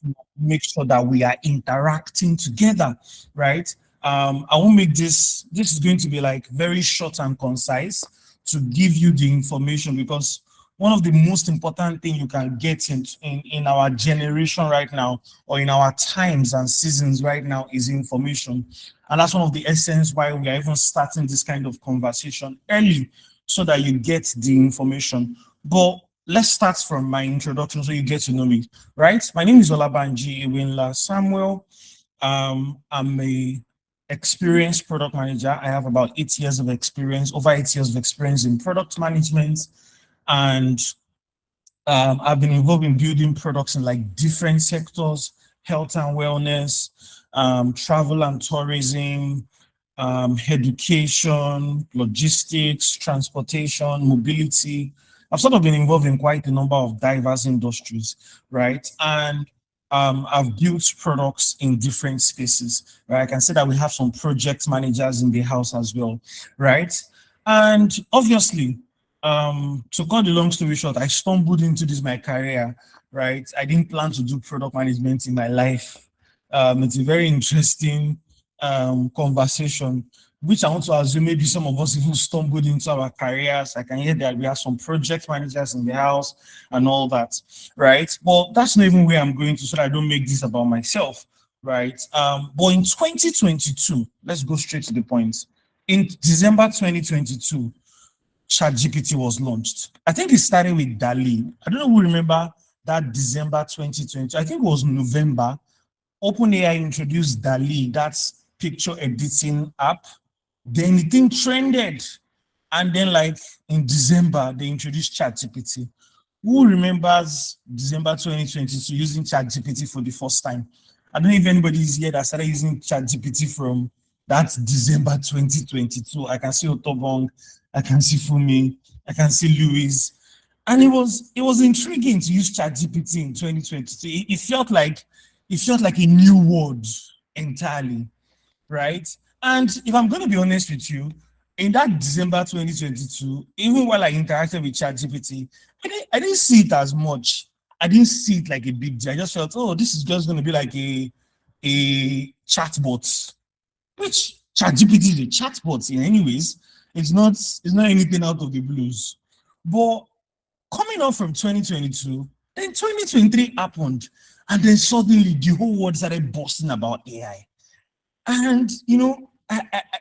to make sure that we are interacting together, right? I won't make this is going to be like very short and concise to give you the information, because one of the most important thing you can get in our generation right now, or in our times and seasons right now, is information. And that's one of the essence why we are even starting this kind of conversation early, so that you get the information. But let's start from my introduction so you get to know me, right? My name is Olabanji Iwinla Samuel. I'm a experienced product manager. I have about 8 years of experience, over 8 years of experience in product management. And I've been involved in building products in like different sectors: health and wellness, travel and tourism, education, logistics, transportation, mobility. I've sort of been involved in quite a number of diverse industries, right? And I've built products in different spaces, right? I can say that we have some project managers in the house as well, right? And obviously, to cut the long story short, I stumbled into this my career, right? I didn't plan to do product management in my life. It's a very interesting conversation, which I want to assume maybe some of us even stumbled into our careers. I can hear that we have some project managers in the house and all that, right? Well, that's not even where I'm going to, so that I don't make this about myself, right? But in 2022, let's go straight to the point. In December 2022, ChatGPT was launched. I think it started with DALI. I don't know who remember that December 2020. I think it was November. OpenAI introduced DALI, that's picture editing app. Then the thing trended. And then like in December, they introduced ChatGPT. Who remembers December 2022 using ChatGPT for the first time? I don't know if anybody is here that started using ChatGPT from that December 2022. I can see Otobong, I can see Fumi, I can see Louis. And it was intriguing to use ChatGPT in 2022. It felt like a new word entirely, right? And if I'm going to be honest with you, in that December 2022, even while I interacted with ChatGPT, I didn't see it as much. I didn't see it like a big deal. I just felt, oh, this is just going to be like a chatbot, which ChatGPT is a chatbot in any ways. It's not anything out of the blues. But coming off from 2022, then 2023 happened. And then suddenly the whole world started boasting about AI. And, you know,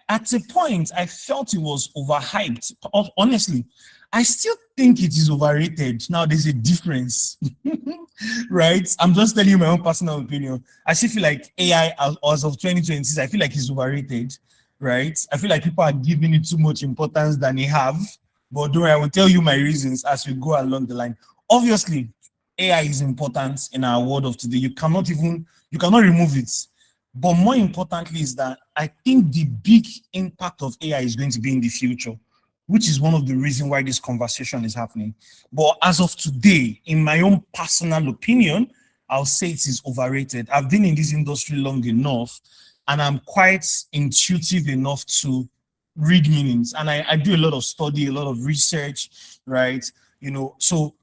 at a point, I felt it was overhyped. Honestly, I still think it is overrated. Now there's a difference, right? I'm just telling you my own personal opinion. I still feel like AI as of 2026, I feel like it's overrated, right? I feel like people are giving it too much importance than they have. But don't worry, I will tell you my reasons as we go along the line. Obviously, AI is important in our world of today. You cannot remove it. But more importantly is that I think the big impact of AI is going to be in the future, which is one of the reasons why this conversation is happening. But as of today, in my own personal opinion, I'll say it is overrated. I've been in this industry long enough, and I'm quite intuitive enough to read meanings. And I do a lot of study, a lot of research, right? You know, so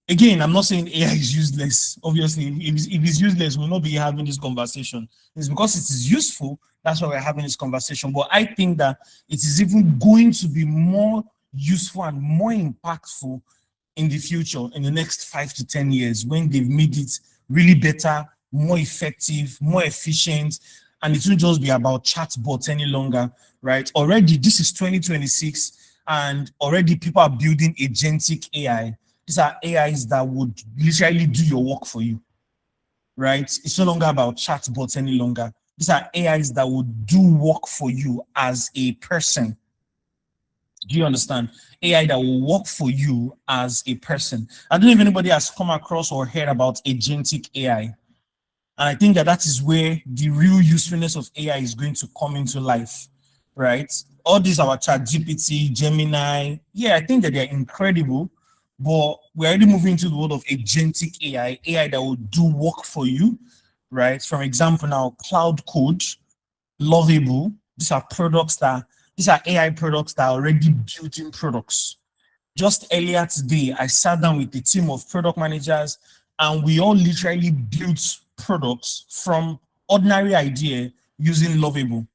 again, I'm not saying AI is useless. Obviously, if it's useless, we'll not be having this conversation. It's because it is useful. That's why we're having this conversation. But I think that it is even going to be more useful and more impactful in the future, in the next 5 to 10 years, when they've made it really better, more effective, more efficient, and it won't just be about chatbots any longer, right? Already, this is 2026, and already people are building agentic AI. These are AIs that would literally do your work for you, right? It's no longer about chatbots any longer. These are AIs that would do work for you as a person. Do you understand? AI that will work for you as a person. I don't know if anybody has come across or heard about agentic AI. And I think that is where the real usefulness of AI is going to come into life, right? All these our ChatGPT, Gemini, yeah, I think that they're incredible. But we're already moving into the world of agentic AI, AI that will do work for you, right? For example, now Cloud Code, Lovable, these are AI products that are already built-in products. Just earlier today, I sat down with a team of product managers, and we all literally built products from ordinary idea using Lovable,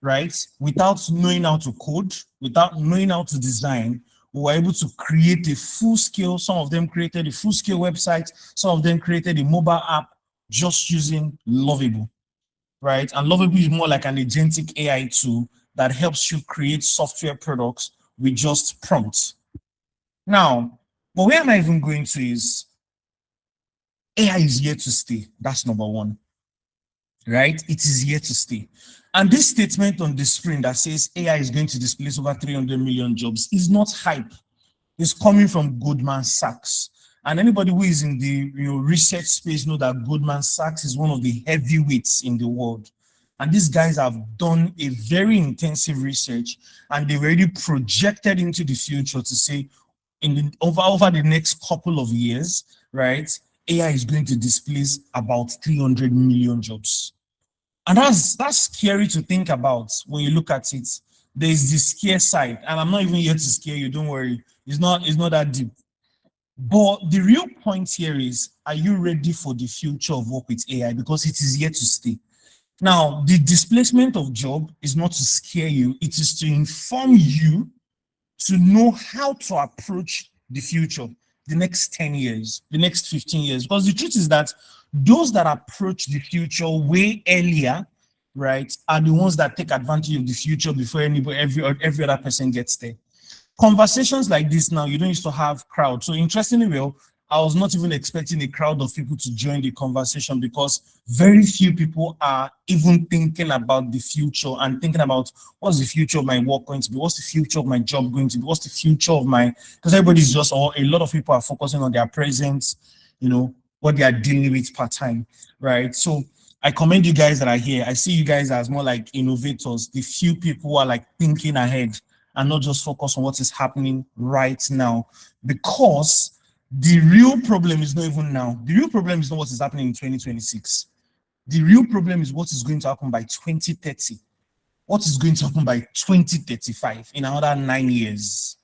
right? Without knowing how to code, without knowing how to design, we were able to create a full scale. Some of them created a full scale website. Some of them created a mobile app just using Lovable, right? And Lovable is more like an agentic AI tool that helps you create software products with just prompts. Now, but where am I even going to is AI is here to stay. That's number one, right? It is here to stay. And this statement on the screen that says AI is going to displace over 300 million jobs is not hype. It's coming from Goldman Sachs. And anybody who is in the research space know that Goldman Sachs is one of the heavyweights in the world. And these guys have done a very intensive research, and they've already projected into the future to say over the next couple of years, right, AI is going to displace about 300 million jobs. And that's scary to think about when you look at it. There's the scare side, and I'm not even here to scare you, don't worry. It's not that deep. But the real point here is, are you ready for the future of work with AI? Because it is here to stay. Now, the displacement of job is not to scare you, it is to inform you to know how to approach the future, the next 10 years, the next 15 years. Because the truth is that those that approach the future way earlier, right, are the ones that take advantage of the future before every other person gets there. Conversations like this now, you don't used to have crowd. So interestingly, well, I was not even expecting a crowd of people to join the conversation because very few people are even thinking about the future and thinking about what's the future of my work going to be, what's the future of my job going to be, what's the future of my, because everybody's just, or a lot of people are focusing on their present, what they are dealing with part-time, right? So I commend you guys that are here. I see you guys as more like innovators, the few people who are like thinking ahead and not just focus on what is happening right now, because the real problem is not even now. The real problem is not what is happening in 2026. The real problem is what is going to happen by 2030. What is going to happen by 2035 in another 9 years.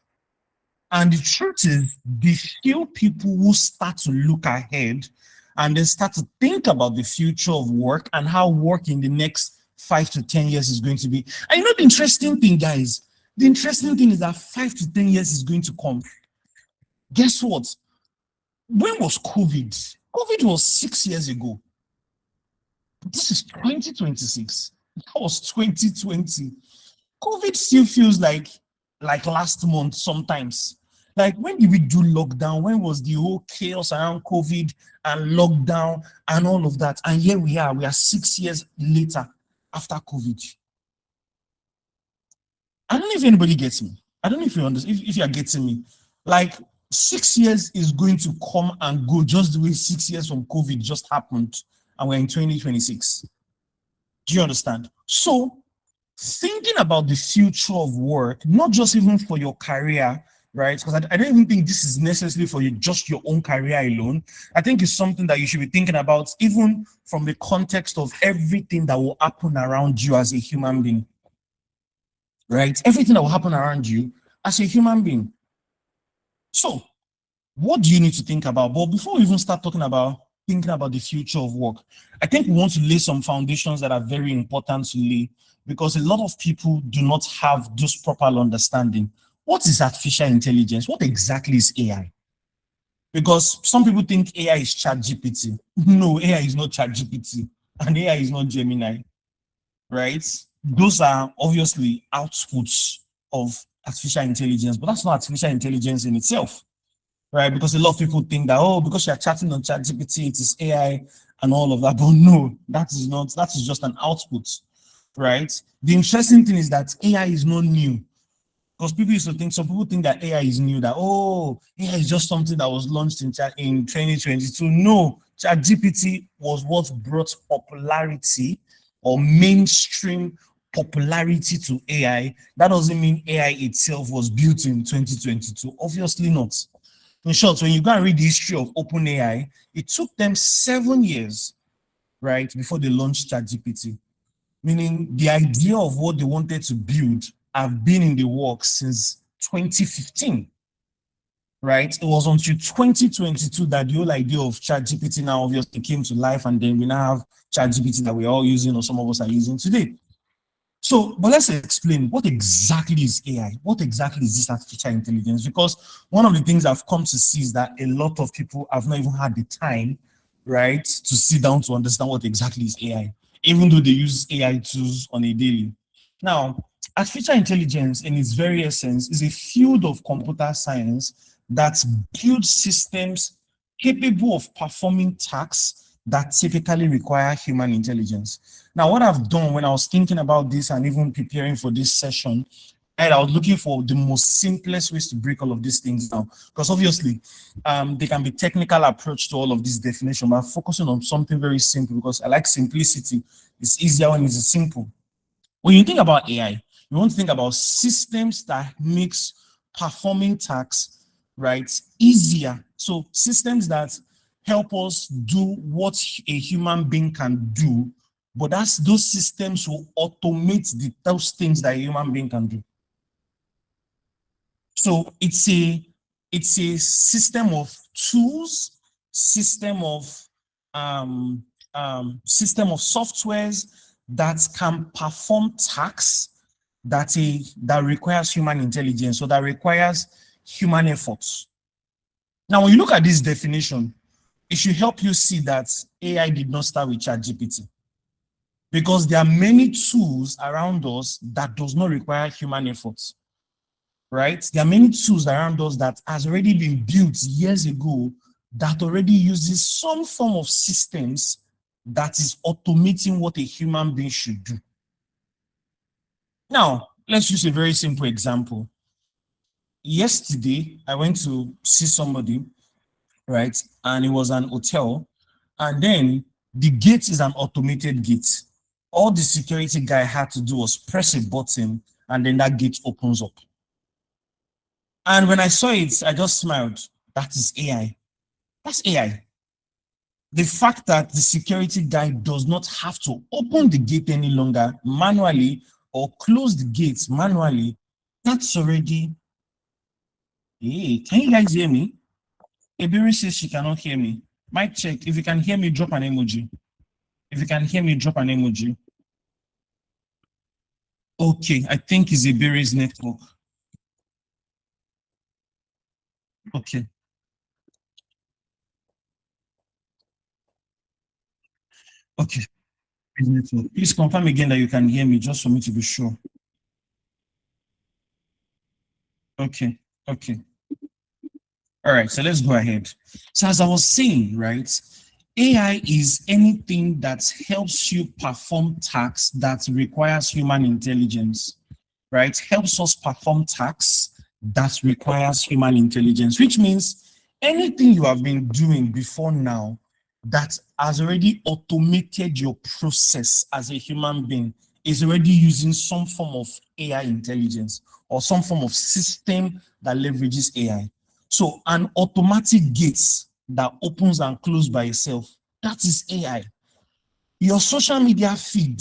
And the truth is, the few people who start to look ahead and then start to think about the future of work and how work in the next 5 to 10 years is going to be. And you know the interesting thing, guys? The interesting thing is that 5 to 10 years is going to come. Guess what? When was COVID? COVID was 6 years ago. This is 2026. That was 2020. COVID still feels like last month sometimes. Like, when did we do lockdown? When was the whole chaos around COVID and lockdown and all of that? And here we are 6 years later after COVID. I don't know if anybody gets me. I don't know if you understand, if you are getting me. Like, 6 years is going to come and go just the way 6 years from COVID just happened, and we're in 2026. Do you understand? So, thinking about the future of work, not just even for your career, right? Because I don't even think this is necessarily for just your own career alone. I think it's something that you should be thinking about, even from the context of everything that will happen around you as a human being, right? Everything that will happen around you as a human being. So, what do you need to think about? But before we even start thinking about the future of work, I think we want to lay some foundations that are very important to lay, because a lot of people do not have this proper understanding. What is artificial intelligence? What exactly is AI? Because some people think AI is ChatGPT. No, AI is not ChatGPT, and AI is not Gemini, right? Those are obviously outputs of artificial intelligence, but that's not artificial intelligence in itself, right? Because a lot of people think that, oh, because you're chatting on ChatGPT, it is AI and all of that. But no, that is not, that is just an output, right? The interesting thing is that AI is not new. Because some people think that AI is new, that, oh, AI is just something that was launched in 2022. No, ChatGPT was what brought popularity or mainstream popularity to AI. That doesn't mean AI itself was built in 2022. Obviously not. In short, when you go and read the history of OpenAI, it took them 7 years, right, before they launched ChatGPT. Meaning the idea of what they wanted to build have been in the works since 2015, right? It was until 2022 that the whole idea of ChatGPT now obviously came to life, and then we now have ChatGPT that we're all using, or some of us are using today. So, but let's explain what exactly is AI? What exactly is this artificial intelligence? Because one of the things I've come to see is that a lot of people have not even had the time, right, to sit down to understand what exactly is AI, even though they use AI tools on a daily. Now, artificial intelligence, in its very essence, is a field of computer science that builds systems capable of performing tasks that typically require human intelligence. Now, what I've done when I was thinking about this and even preparing for this session, and I was looking for the most simplest ways to break all of these things down, because obviously there can be technical approach to all of this definition, but I'm focusing on something very simple because I like simplicity. It's easier when it's simple. When you think about AI, you want to think about systems that makes performing tasks, right, easier. So systems that help us do what a human being can do, but those systems will automate those things that a human being can do. So it's a system of tools, system of system of softwares that can perform tasks that requires human intelligence, so that requires human efforts. Now, when you look at this definition, it should help you see that AI did not start with ChatGPT, because there are many tools around us that does not require human efforts, right? There are many tools around us that has already been built years ago that already uses some form of systems that is automating what a human being should do. Now, let's use a very simple example. Yesterday, I went to see somebody, right? And it was an hotel. And then the gate is an automated gate. All the security guy had to do was press a button, and then that gate opens up. And when I saw it, I just smiled. That is AI. That's AI. The fact that the security guy does not have to open the gate any longer manually or close the gates manually, that's already. Hey, can you guys hear me? Iberi says she cannot hear me. Mic check. If you can hear me, drop an emoji. If you can hear me, drop an emoji. Okay, I think it's Iberi's network. Okay. Okay. Please confirm again that you can hear me, just for me to be sure. Okay. Okay. All right, so let's go ahead. So as I was saying, right, AI is anything that helps you perform tasks that requires human intelligence, right? Helps us perform tasks that requires human intelligence, which means anything you have been doing before now that has already automated your process as a human being is already using some form of AI intelligence or some form of system that leverages AI. So an automatic gate that opens and closes by itself, that is AI. Your social media feed,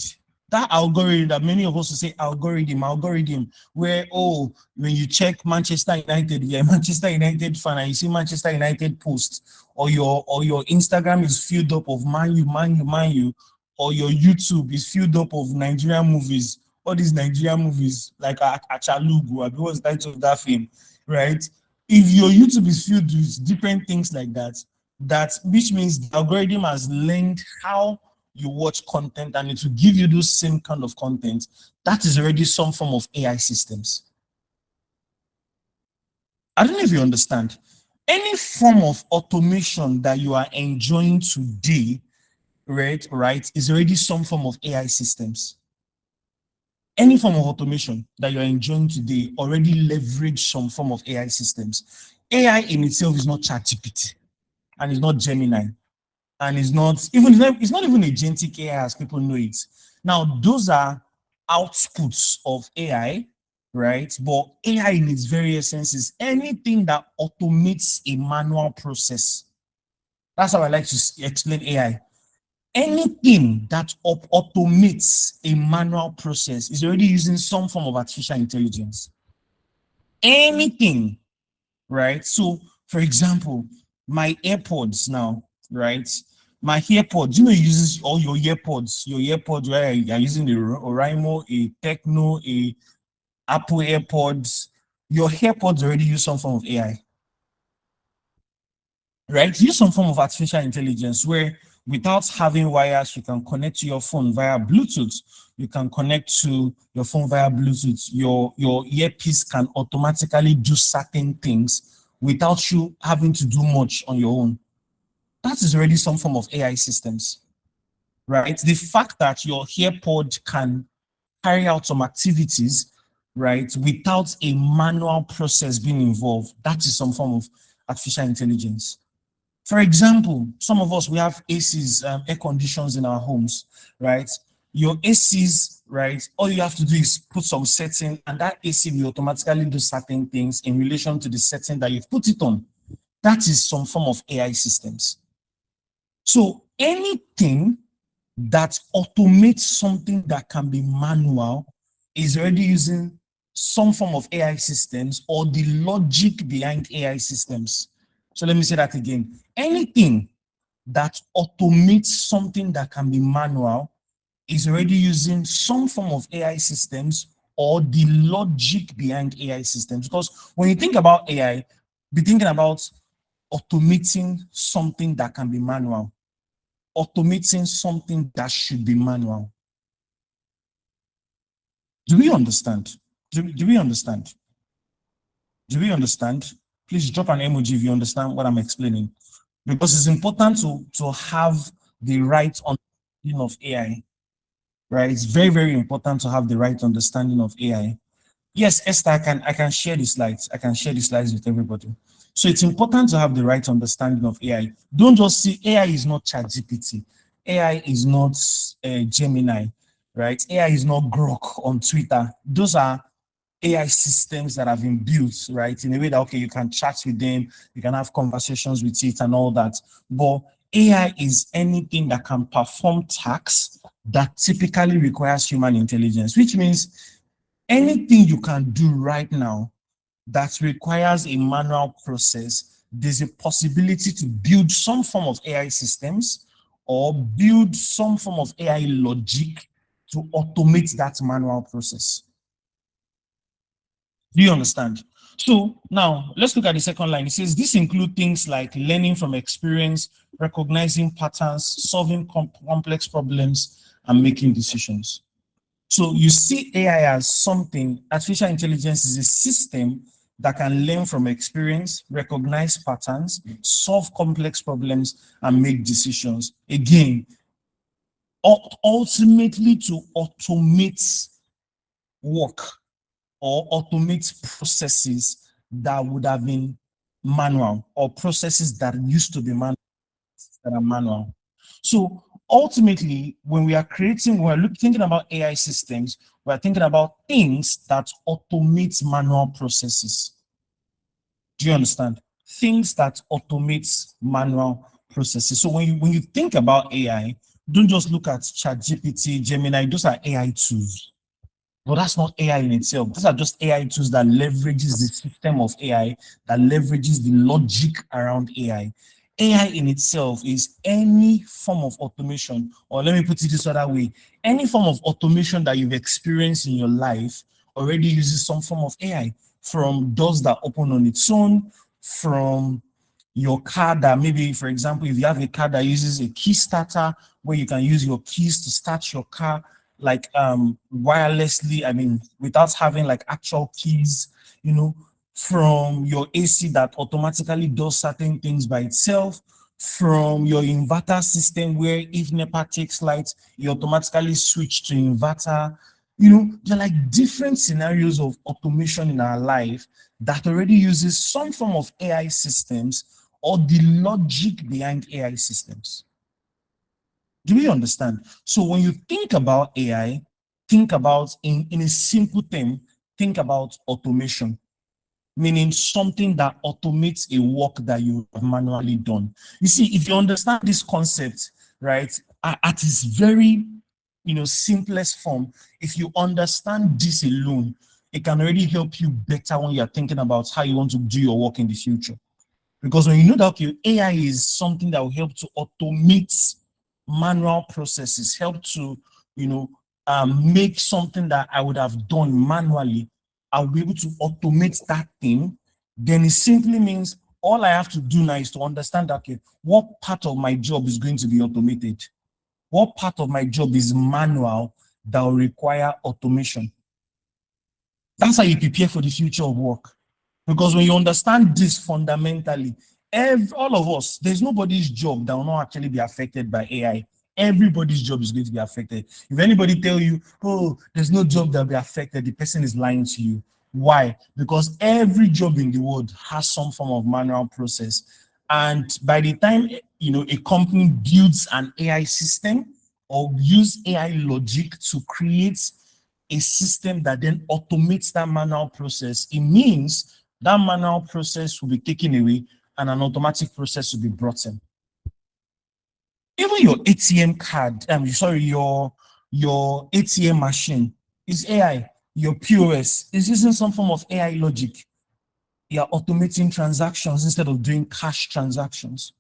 that algorithm that many of us will say algorithm, where, oh, when you check Manchester United, you're a Manchester United fan and you see Manchester United post, or your Instagram is filled up of Man U, or your YouTube is filled up of Nigerian movies, all these Nigerian movies like Achalugu, what's the title of that film, right? If your YouTube is filled with different things like that which means the algorithm has learned how you watch content, and it will give you those same kind of content. That is already some form of AI systems. I don't know if you understand. Any form of automation that you are enjoying today, right, is already some form of AI systems. Any form of automation that you're enjoying today already leverage some form of AI systems. AI in itself is not ChatGPT, and it's not Gemini, and it's not even agentic AI as people know it. Now, those are outputs of AI, right? But AI in its very essence is anything that automates a manual process. That's how I like to explain AI. Anything that automates a manual process is already using some form of artificial intelligence. Anything, right? So For example, my AirPods now, right? My AirPods, you know, it uses all your AirPods, right? You're using the Oraimo, a Techno, a Apple AirPods. Your AirPods already use some form of AI, right? Use some form of artificial intelligence where without having wires, you can connect to your phone via Bluetooth. You can connect to your phone via Bluetooth. Your earpiece can automatically do certain things without you having to do much on your own. That is already some form of AI systems, right? The fact that your AirPod can carry out some activities, right, without a manual process being involved, that is some form of artificial intelligence. For example, some of us, we have ACs, air conditions in our homes, right? Your ACs, right? All you have to do is put some setting and that AC will automatically do certain things in relation to the setting that you've put it on. That is some form of AI systems. So anything that automates something that can be manual is already using some form of AI systems or the logic behind AI systems. So let me say that again. Anything that automates something that can be manual is already using some form of AI systems or the logic behind AI systems. Because when you think about AI, be thinking about automating something that can be manual, automating something that should be manual. Do we understand? Do we understand? Do we understand? Please drop an emoji if you understand what I'm explaining. Because it's important to have the right understanding of AI, right? It's very, very important to have the right understanding of AI. Yes, Esther, I can share the slides. I can share the slides with everybody. So it's important to have the right understanding of AI. Don't just see AI is not ChatGPT. AI is not Gemini, right? AI is not Grok on Twitter. Those are AI systems that have been built, right? In a way that, okay, you can chat with them, you can have conversations with it and all that. But AI is anything that can perform tasks that typically requires human intelligence, which means anything you can do right now that requires a manual process, there's a possibility to build some form of AI systems or build some form of AI logic to automate that manual process. Do you understand? So now let's look at the second line. It says this include things like learning from experience, recognizing patterns, solving complex problems, and making decisions. So you see AI as something, artificial intelligence is a system that can learn from experience, recognize patterns, solve complex problems, and make decisions. Again, ultimately to automate work or automate processes that would have been manual or processes that used to be manual that are manual. So ultimately, when we are creating, when we're thinking about AI systems, we're thinking about things that automate manual processes. Do you understand? Things that automate manual processes. So when you think about AI, don't just look at ChatGPT, Gemini, those are AI tools. But that's not AI in itself. These are just AI tools that leverages the system of AI, that leverages the logic around AI. AI in itself is any form of automation, or let me put it this other way, any form of automation that you've experienced in your life already uses some form of AI, from doors that open on its own, from your car that maybe, for example, if you have a car that uses a key starter where you can use your keys to start your car, like wirelessly, I mean, without having like actual keys, you know, from your AC that automatically does certain things by itself, from your inverter system where if NEPA takes light, you automatically switch to inverter. You know, there are like different scenarios of automation in our life that already uses some form of AI systems or the logic behind AI systems. Do we understand? So when you think about AI, think about in a simple term, think about automation, meaning something that automates a work that you have manually done. You see, if you understand this concept, right, at its very, simplest form, if you understand this alone, it can already help you better when you're thinking about how you want to do your work in the future. Because when you know that, okay, AI is something that will help to automate manual processes, help to, you know, make something that I would have done manually, I'll be able to automate that thing, then it simply means all I have to do now is to understand that, okay, what part of my job is going to be automated? What part of my job is manual that will require automation? That's how you prepare for the future of work. Because when you understand this fundamentally, all of us, there's nobody's job that will not actually be affected by AI. Everybody's job is going to be affected. If anybody tell you, oh, there's no job that will be affected, the person is lying to you. Why? Because every job in the world has some form of manual process. And by the time a company builds an AI system or use AI logic to create a system that then automates that manual process, it means that manual process will be taken away and an automatic process will be brought in. Even your ATM card, your ATM machine is AI. Your POS is using some form of AI logic. You're automating transactions instead of doing cash transactions.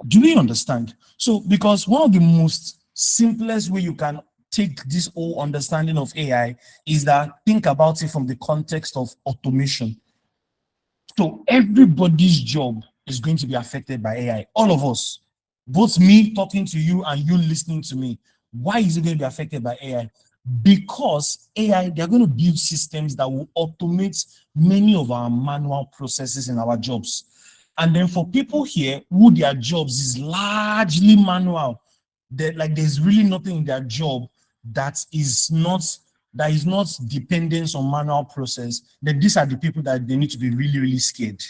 Do we understand? So, because one of the most simplest way you can take this whole understanding of AI is that think about it from the context of automation. So everybody's job is going to be affected by AI. All of us, both me talking to you and you listening to me. Why is it going to be affected by AI? Because AI, they're going to build systems that will automate many of our manual processes in our jobs. And then for people here who their jobs is largely manual, there's really nothing in their job that is not dependence on manual process, then these are the people that they need to be really, really scared.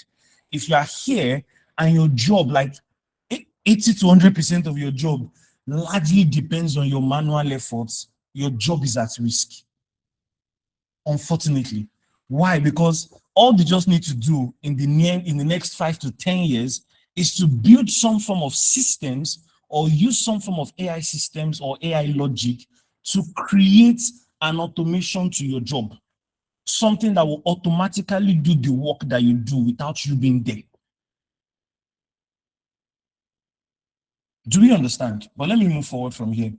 If you are here and your job, like 80 to 100% of your job largely depends on your manual efforts, your job is at risk, unfortunately. Why? Because all they just need to do in the next 5 to 10 years is to build some form of systems or use some form of AI systems or AI logic to create an automation to your job. Something that will automatically do the work that you do without you being there. Do we understand? But let me move forward from here.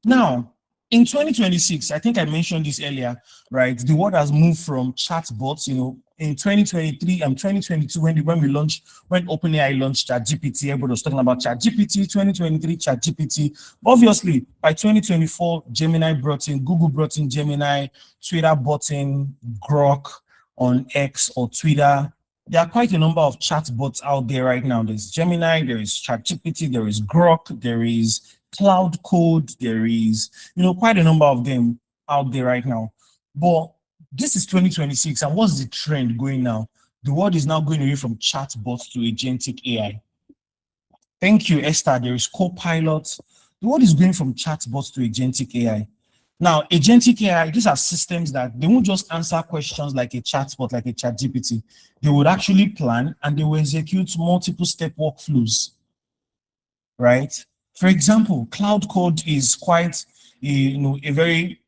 Now, in 2026, I think I mentioned this earlier, right? The world has moved from chatbots, in 2023 and 2022, when OpenAI launched ChatGPT, everybody was talking about ChatGPT, 2023 ChatGPT. Obviously, by 2024, Gemini brought in, Google brought in Gemini, Twitter brought in Grok on X or Twitter. There are quite a number of chatbots out there right now. There's Gemini, there is ChatGPT, there is Grok, there is Cloud Code, there is, quite a number of them out there right now. But this is 2026, and what's the trend going now? The world is now going away from chatbots to agentic AI. Thank you, Esther. There is Copilot. The world is going from chatbots to agentic AI. Now, agentic AI, these are systems that they won't just answer questions like a chatbot, like a ChatGPT. They would actually plan and they will execute multiple step workflows, right? For example, Cloud Code is quite a very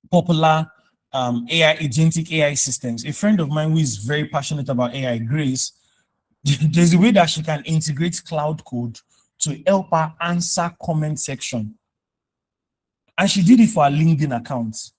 popular agentic AI systems. A friend of mine who is very passionate about AI, Grace, there's a way that she can integrate Cloud Code to help her answer comment section. And she did it for her LinkedIn account,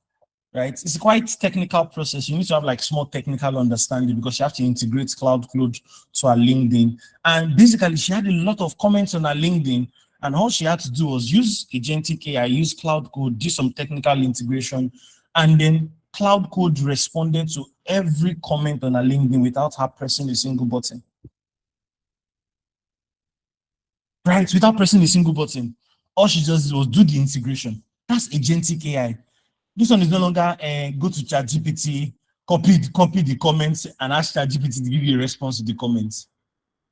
right? It's a quite technical process. You need to have like small technical understanding because you have to integrate Cloud Code to her LinkedIn. And basically, she had a lot of comments on her LinkedIn, and all she had to do was use agentic AI, use Cloud Code, do some technical integration, and then Cloud Code responded to every comment on her LinkedIn without her pressing a single button. Right, without pressing a single button. All she just did was do the integration. That's agentic AI. This one is no longer go to ChatGPT, copy the comments, and ask ChatGPT to give you a response to the comments.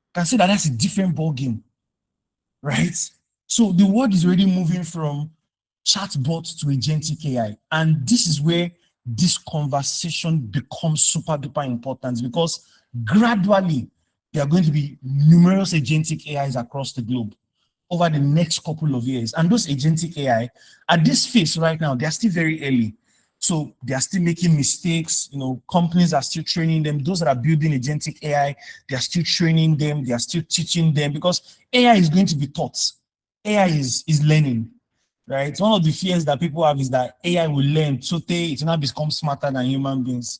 You can see that that's a different ballgame, right? So the world is already moving from chatbot to agentic AI. And this is where this conversation becomes super duper important, because gradually there are going to be numerous agentic AIs across the globe over the next couple of years. And those agentic AI, at this phase right now, they're still very early. So they are still making mistakes. Companies are still training them. Those that are building agentic AI, they are still training them. They are still teaching them because AI is going to be taught. AI is learning, right? One of the fears that people have is that AI will learn, so it will not become smarter than human beings.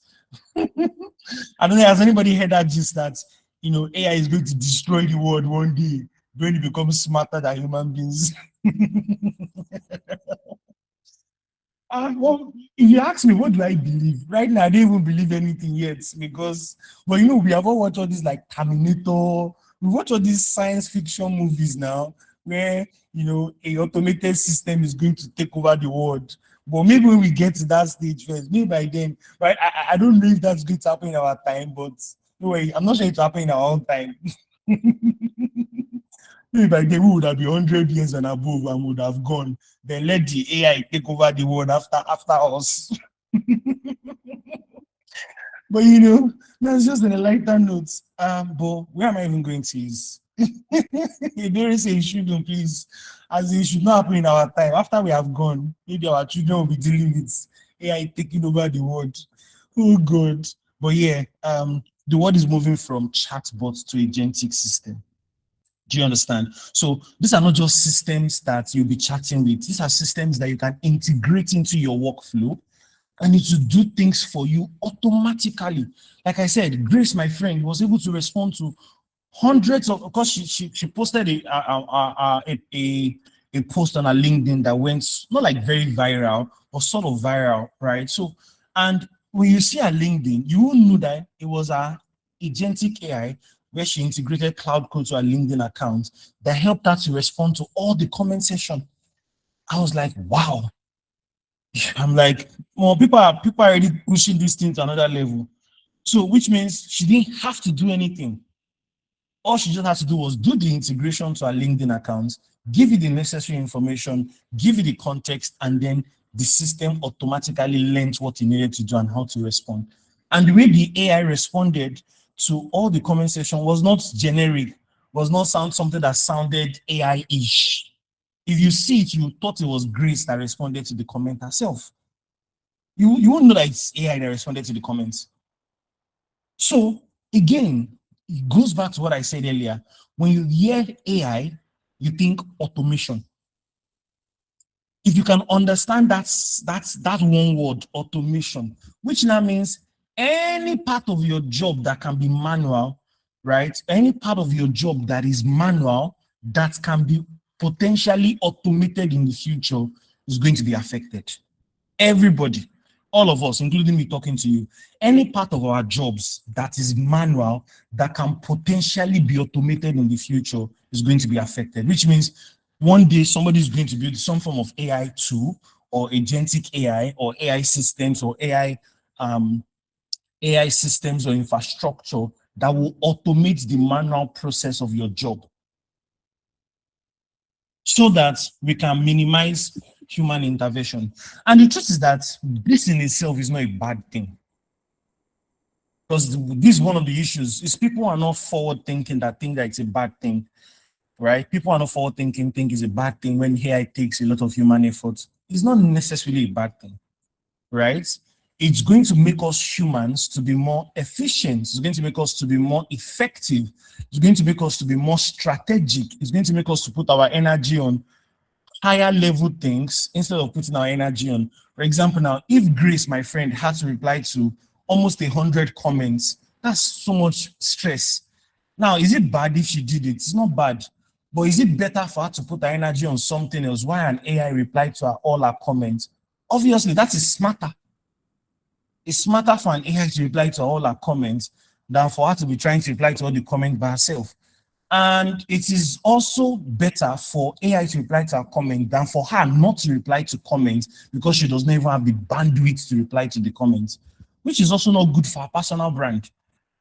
I don't know, has anybody heard that gist that AI is going to destroy the world one day when it becomes smarter than human beings? Well, if you ask me, what do I believe? Right now, I don't even believe anything yet because, but we have all watched all these like Terminator. We watch all these science fiction movies now where, a automated system is going to take over the world. But maybe when we get to that stage first, maybe by then, right? I don't know if that's going to happen in our time, but no way, I'm not sure it's happening in our own time. Maybe by then we would have been 100 years and above and would have gone. Then let the AI take over the world after us. But that's just in a lighter note. But where am I even going to is you don't say you shouldn't, please. As it should not happen in our time. After we have gone, maybe our children will be dealing with AI taking over the world. Oh God. But yeah, the world is moving from chatbot to agentic system. Do you understand? So these are not just systems that you'll be chatting with. These are systems that you can integrate into your workflow and it will do things for you automatically. Like I said, Grace, my friend, was able to respond to hundreds of course she posted a post on her LinkedIn that went not like very viral, but sort of viral, right? So, and when you see her LinkedIn, you will know that it was a agentic AI where she integrated cloud code to her LinkedIn account that helped her to respond to all the comment section. I was like, wow. I'm like, well, people are already pushing this thing to another level. So, which means she didn't have to do anything. All she just had to do was do the integration to her LinkedIn account, give you the necessary information, give you the context, and then the system automatically learned what it needed to do and how to respond. And the way the AI responded to all the comment section was not generic, was not something that sounded AI-ish. If you see it, you thought it was Grace that responded to the comment herself. You won't know that it's AI that responded to the comments. So again, it goes back to what I said earlier. When you hear AI, you think automation. If you can understand that one word, automation, which now means any part of your job that can be manual, right? Any part of your job that is manual that can be potentially automated in the future is going to be affected. Everybody, all of us, including me talking to you, any part of our jobs that is manual that can potentially be automated in the future is going to be affected, which means one day somebody is going to build some form of AI tool or agentic AI or AI systems or AI systems or infrastructure that will automate the manual process of your job so that we can minimize human intervention. And the truth is that this in itself is not a bad thing. Because this is one of the issues is people are not forward thinking that think that it's a bad thing, right? People are not forward thinking, think it's a bad thing when AI takes a lot of human effort. It's not necessarily a bad thing, right? It's going to make us humans to be more efficient. It's going to make us to be more effective. It's going to make us to be more strategic. It's going to make us to put our energy on higher level things instead of putting our energy on. For example, now, if Grace, my friend, had to reply to almost 100 comments, that's so much stress. Now, is it bad if she did it? It's not bad. But is it better for her to put her energy on something else? Why an AI reply to her, all her comments? Obviously, that is smarter. It's smarter for an AI to reply to all her comments than for her to be trying to reply to all the comments by herself. And it is also better for AI to reply to her comment than for her not to reply to comments because she does not even have the bandwidth to reply to the comments, which is also not good for her personal brand.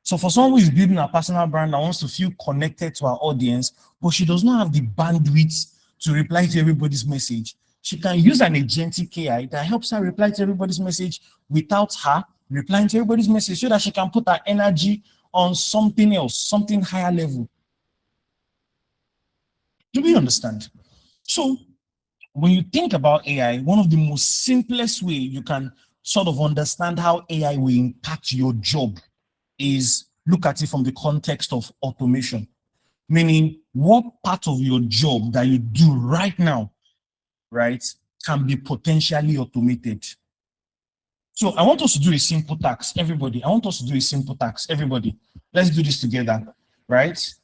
So for someone who is building a personal brand and wants to feel connected to her audience, but she does not have the bandwidth to reply to everybody's message, she can use an agentic AI that helps her reply to everybody's message without her replying to everybody's message so that she can put her energy on something else, something higher level. Do we understand? So when you think about AI, one of the most simplest way you can sort of understand how AI will impact your job is look at it from the context of automation, meaning what part of your job that you do right now, right, can be potentially automated. So I want us to do a simple task, everybody. I want us to do a simple task, everybody. Let's do this together, right?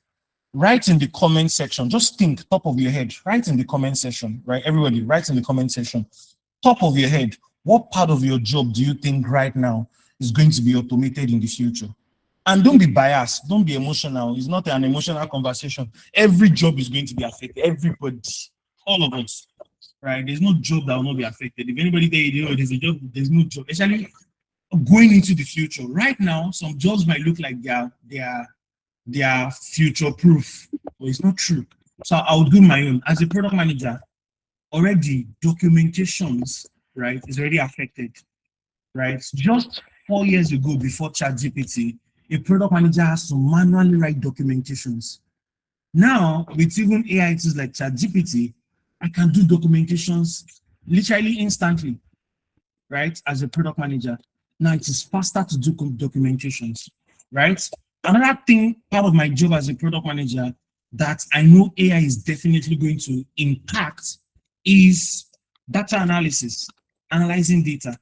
Write in the comment section. Just think, top of your head. Write in the comment section, right? Everybody, write in the comment section. Top of your head, what part of your job do you think right now is going to be automated in the future? And don't be biased. Don't be emotional. It's not an emotional conversation. Every job is going to be affected. Everybody, all of us, right? There's no job that will not be affected. If anybody there, you know, there's a job, there's no job. Especially going into the future. Right now, some jobs might look like they are future proof, but it's not true. So I'll do my own. As a product manager, already documentations, right, is already affected, right? Just 4 years ago, before ChatGPT, a product manager has to manually write documentations. Now, with even AI tools like ChatGPT, I can do documentations literally instantly, right? As a product manager. Now it is faster to do documentations, right? Another thing, part of my job as a product manager that I know AI is definitely going to impact is data analysis, analyzing data,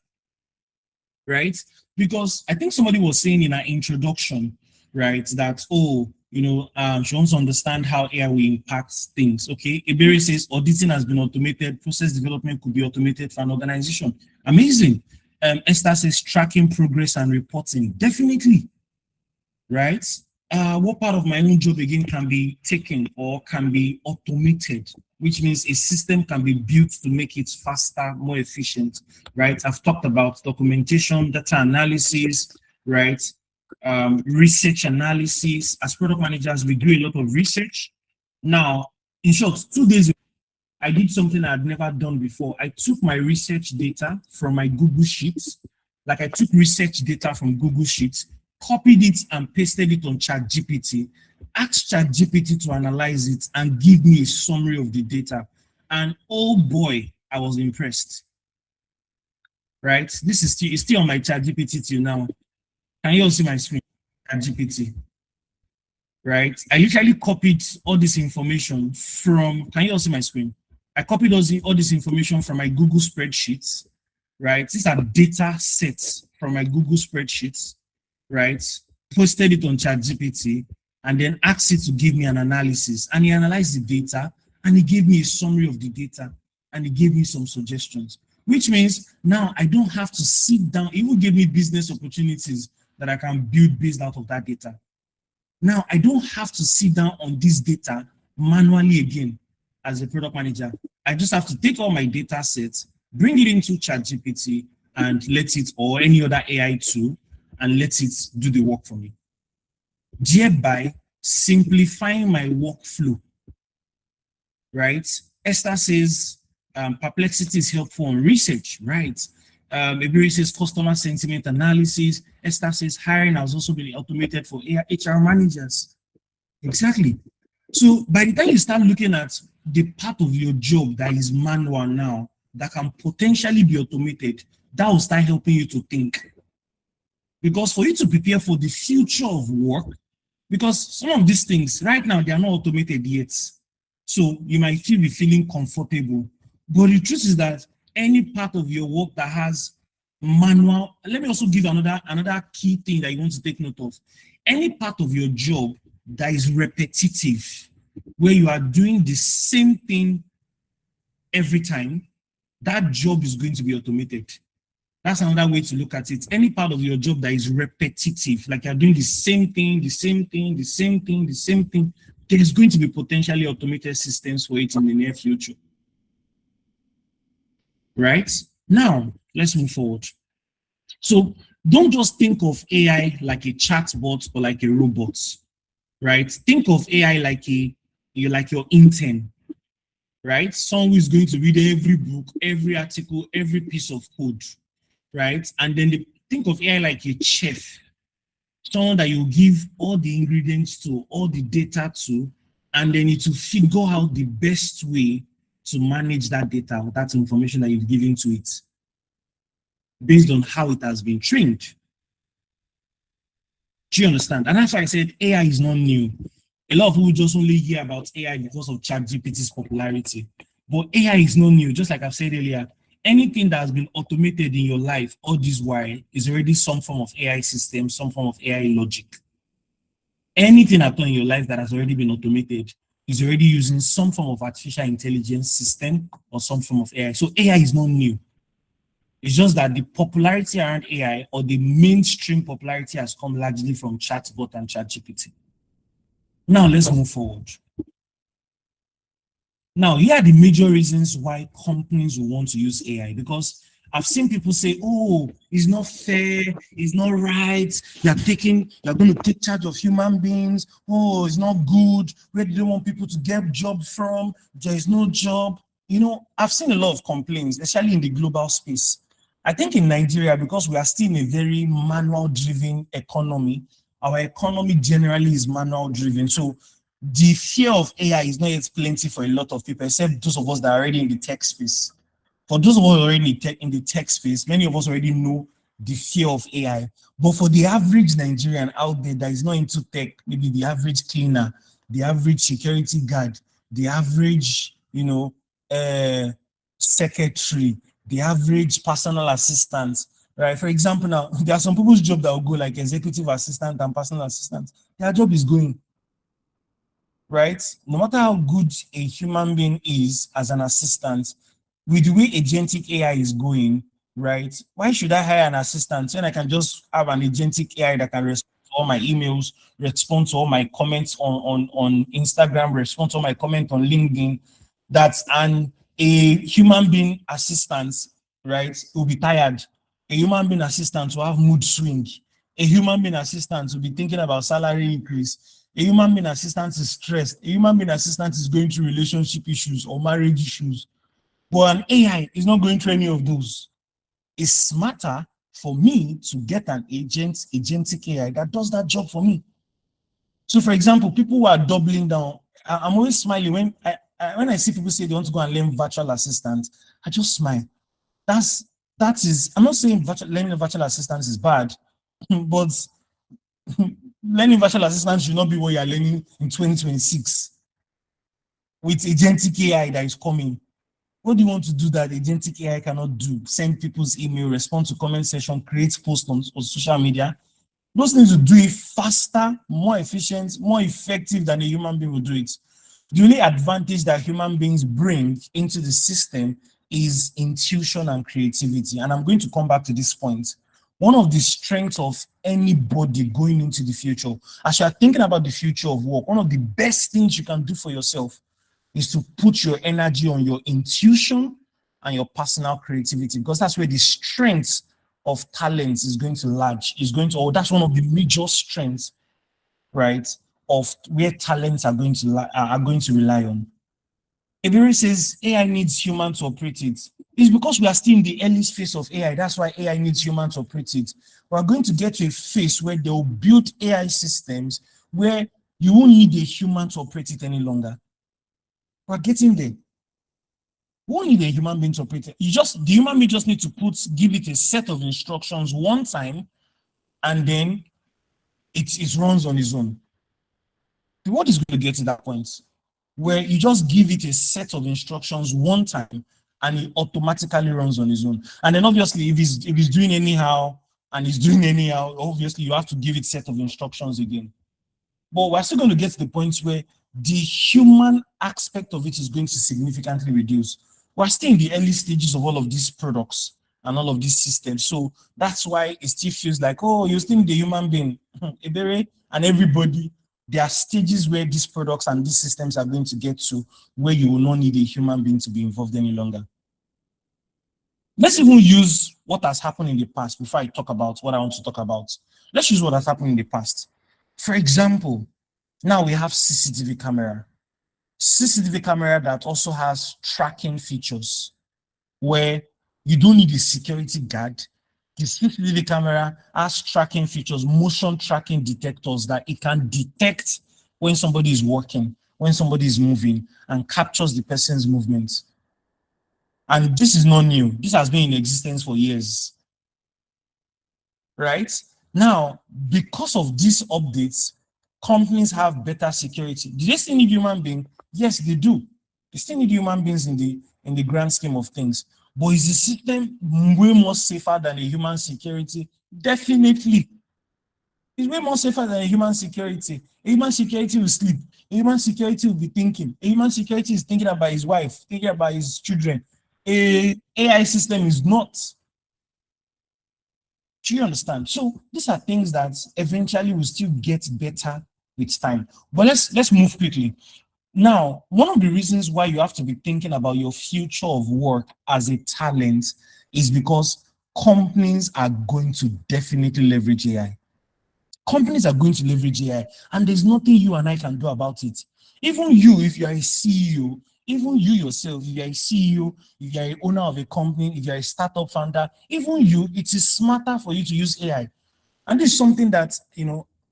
right? Because I think somebody was saying in our introduction, right, that, oh, you know, she wants to understand how AI will impact things. Okay, Iberi says auditing has been automated, process development could be automated for an organization. Amazing. Esther says tracking progress and reporting. Definitely, right? What part of my own job again can be taken or can be automated, which means a system can be built to make it faster, more efficient, right? I've talked about documentation, data analysis, right? Research analysis. As product managers, we do a lot of research. Now, in short, 2 days ago, I did something I'd never done before. I took my research data from my Google Sheets, like I took research data from Google Sheets, copied it and pasted it on ChatGPT, asked ChatGPT to analyze it and give me a summary of the data. And oh boy, I was impressed. Right? This is still on my ChatGPT till now. Can you all see my screen? ChatGPT. Right? I literally copied all this information from, can you all see my screen? I copied all this information from my Google spreadsheets, right? These are data sets from my Google spreadsheets, right? Posted it on ChatGPT and then asked it to give me an analysis. And he analyzed the data and he gave me a summary of the data and he gave me some suggestions, which means now I don't have to sit down. He will give me business opportunities that I can build based out of that data. Now I don't have to sit down on this data manually again as a product manager. I just have to take all my data sets, bring it into ChatGPT and let it, or any other AI tool, and let it do the work for me. Thereby simplifying my workflow, right? Esther says perplexity is helpful on research, right? Iberi says customer sentiment analysis. Esther says hiring has also been automated for HR managers. Exactly. So by the time you start looking at the part of your job that is manual now, that can potentially be automated, that will start helping you to think. Because for you to prepare for the future of work, because some of these things right now, they are not automated yet. So you might be feeling comfortable. But the truth is that any part of your work that has manual, let me also give another key thing that you want to take note of. Any part of your job that is repetitive, where you are doing the same thing every time, that job is going to be automated. That's another way to look at it. Any part of your job that is repetitive, like you're doing the same thing, the same thing, the same thing, the same thing, there is going to be potentially automated systems for it in the near future. Right? Now, let's move forward. So don't just think of AI like a chatbot or like a robot, right? Think of AI like your intern, right? Someone who is going to read every book, every article, every piece of code, right? And then think of AI like a chef, someone that you give all the ingredients to, all the data to, and then it will figure out the best way to manage that data, that information that you've given to it. based on how it has been trained. Do you understand? And that's why I said AI is not new. A lot of people just only hear about AI because of ChatGPT's popularity. But AI is not new. Just like I've said earlier, anything that has been automated in your life all this while is already some form of AI system, some form of AI logic. Anything at all in your life that has already been automated is already using some form of artificial intelligence system or some form of AI. So AI is not new. It's just that the popularity around AI or the mainstream popularity has come largely from chatbot and ChatGPT. Now let's move forward. Now, here are the major reasons why companies will want to use AI, because I've seen people say, oh, it's not fair, it's not right, you're going to take charge of human beings, oh, it's not good, where do they want people to get job from? There is no job. You know, I've seen a lot of complaints, especially in the global space. I think in Nigeria, because we are still in a very manual-driven economy, our economy generally is manual-driven. So the fear of AI is not yet plenty for a lot of people, except those of us that are already in the tech space. For those of us already in the tech space, many of us already know the fear of AI. But for the average Nigerian out there that is not into tech, maybe the average cleaner, the average security guard, the average, secretary, the average personal assistant, right? For example, now there are some people's job that will go like executive assistant and personal assistant. Their job is going, right? No matter how good a human being is as an assistant, with the way agentic AI is going, right? Why should I hire an assistant when I can just have an agentic AI that can respond to all my emails, respond to all my comments on Instagram, respond to all my comments on LinkedIn? That's a human being assistant, right? Will be tired. A human being assistant will have mood swing. A human being assistant will be thinking about salary increase. A human being assistant is stressed. A human being assistant is going through relationship issues or marriage issues. But an AI is not going through any of those. It's smarter for me to get an agentic AI that does that job for me. So, for example, people who are doubling down, I'm always smiling when I see people say they want to go and learn virtual assistant. I just smile. That is. I'm not saying learning virtual assistant is bad, but learning virtual assistant should not be what you are learning in 2026 with agentic AI that is coming. What do you want to do that agentic AI cannot do? Send people's email, respond to comment section, create posts on social media. Those things will do it faster, more efficient, more effective than a human being will do it. The only advantage that human beings bring into the system is intuition and creativity. And I'm going to come back to this point. One of the strengths of anybody going into the future, as you are thinking about the future of work, one of the best things you can do for yourself is to put your energy on your intuition and your personal creativity, because that's where the strength of talent is going to large, that's one of the major strengths, right, of where talents are going to rely on. Iberi says AI needs human to operate it. It's because we are still in the early phase of AI. That's why AI needs human to operate it. We're going to get to a phase where they'll build AI systems where you won't need a human to operate it any longer. We're getting there. We won't need a human being to operate it. The human being just need to give it a set of instructions one time, and then it runs on its own. The world is going to get to that point where you just give it a set of instructions one time and it automatically runs on its own. And then obviously if it's doing anyhow and it's doing anyhow, obviously you have to give it a set of instructions again. But we're still going to get to the point where the human aspect of it is going to significantly reduce. We're still in the early stages of all of these products and all of these systems. So that's why it still feels like, oh, you still need a human being. Ebere and everybody, there are stages where these products and these systems are going to get to where you will not need a human being to be involved any longer. Let's even use what has happened in the past before I talk about what I want to talk about. Let's use what has happened in the past. For example, now we have CCTV camera. CCTV camera that also has tracking features where you don't need a security guard. The CCTV camera has tracking features, motion tracking detectors that it can detect when somebody is walking, when somebody is moving, and captures the person's movement. And this is not new. This has been in existence for years. right? Now, because of these updates, companies have better security. Do they still need human beings? Yes, they do. They still need human beings in the grand scheme of things. But is the system way more safer than a human security? Definitely. It's way more safer than a human security. A human security will sleep. A human security will be thinking. A human security is thinking about his wife, thinking about his children. A AI system is not. Do you understand? So these are things that eventually will still get better with time. But let's move quickly. Now, one of the reasons why you have to be thinking about your future of work as a talent is because companies are going to definitely leverage AI. Companies are going to leverage AI, and there's nothing you and I can do about it. Even you, if you are a CEO, even you yourself, if you are a CEO, if you are an owner of a company, if you are a startup founder, even you, it is smarter for you to use AI. And this is something that,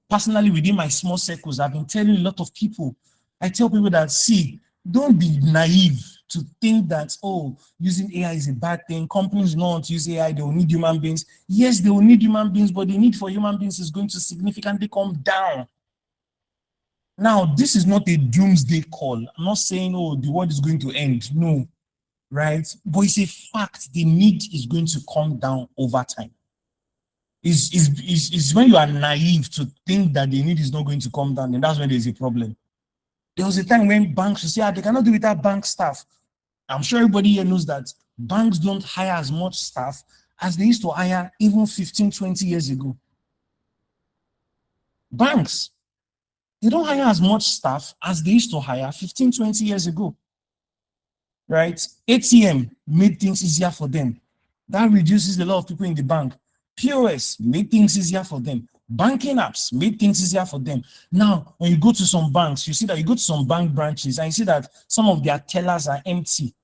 personally within my small circles, I've been telling a lot of people. I tell people that, see, don't be naive to think that, oh, using AI is a bad thing. Companies don't want to use AI, they will need human beings. Yes, they will need human beings, but the need for human beings is going to significantly come down. Now, this is not a doomsday call. I'm not saying, oh, the world is going to end. No, right? But it's a fact. The need is going to come down over time. Is when you are naive to think that the need is not going to come down, and that's when there's a problem. There was a time when banks would say, they cannot do without bank staff. I'm sure everybody here knows that banks don't hire as much staff as they used to hire even 15, 20 years ago. Banks, they don't hire as much staff as they used to hire 15, 20 years ago, right? ATM made things easier for them. That reduces a lot of people in the bank. POS made things easier for them. Banking apps made things easier for them. Now, when you go to some banks, you see that you go to some bank branches and you see that some of their tellers are empty.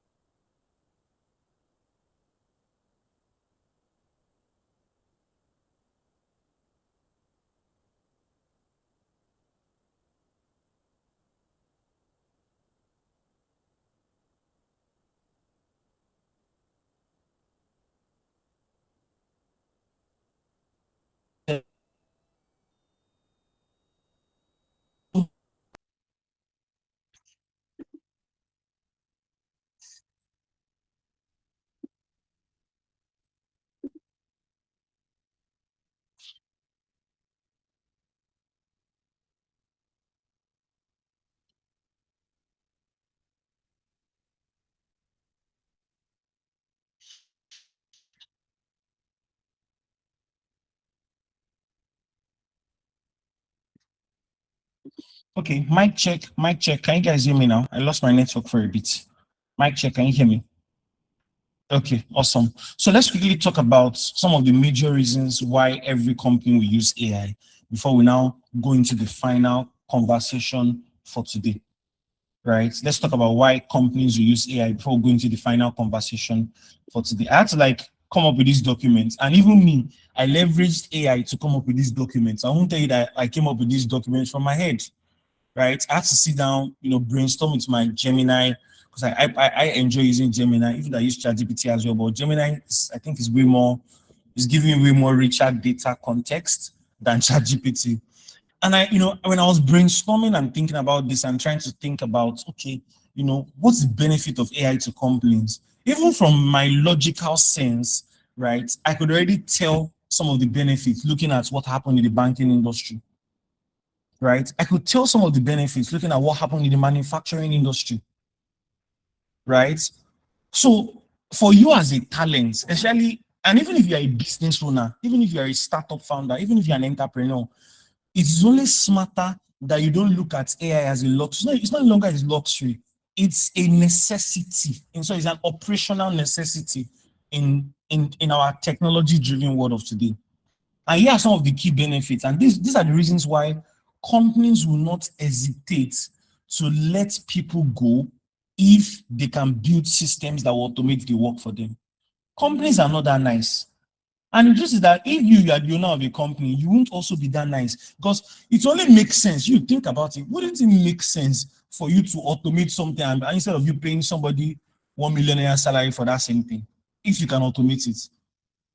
Okay, mic check, mic check. Can you guys hear me now? I lost my network for a bit. Mic check, can you hear me? Okay, awesome. So let's quickly talk about some of the major reasons why every company will use AI before we now go into the final conversation for today, right? Let's talk about why companies will use AI before we go into the final conversation for today. I had to come up with these documents, and even me, I leveraged AI to come up with these documents. I won't tell you that I came up with these documents from my head, right? I had to sit down, brainstorm with my Gemini because I enjoy using Gemini, even though I use ChatGPT as well. But Gemini, I think, is giving way more richer data context than ChatGPT. And when I was brainstorming and thinking about this and trying to think about, okay, what's the benefit of AI to companies? Even from my logical sense, right, I could already tell some of the benefits looking at what happened in the banking industry, right? I could tell some of the benefits looking at what happened in the manufacturing industry, right? So for you as a talent, especially, and even if you're a business owner, even if you're a startup founder, even if you're an entrepreneur, it's only smarter that you don't look at AI as a luxury. It's no longer a luxury. It's a necessity. And so it's an operational necessity in our technology-driven world of today. And here are some of the key benefits. And these are the reasons why companies will not hesitate to let people go if they can build systems that will automate the work for them. Companies are not that nice. And the truth is that if you are the owner of a company, you won't also be that nice because it only makes sense. You think about it. Wouldn't it make sense for you to automate something and instead of you paying somebody 1 million salary for that same thing, if you can automate it?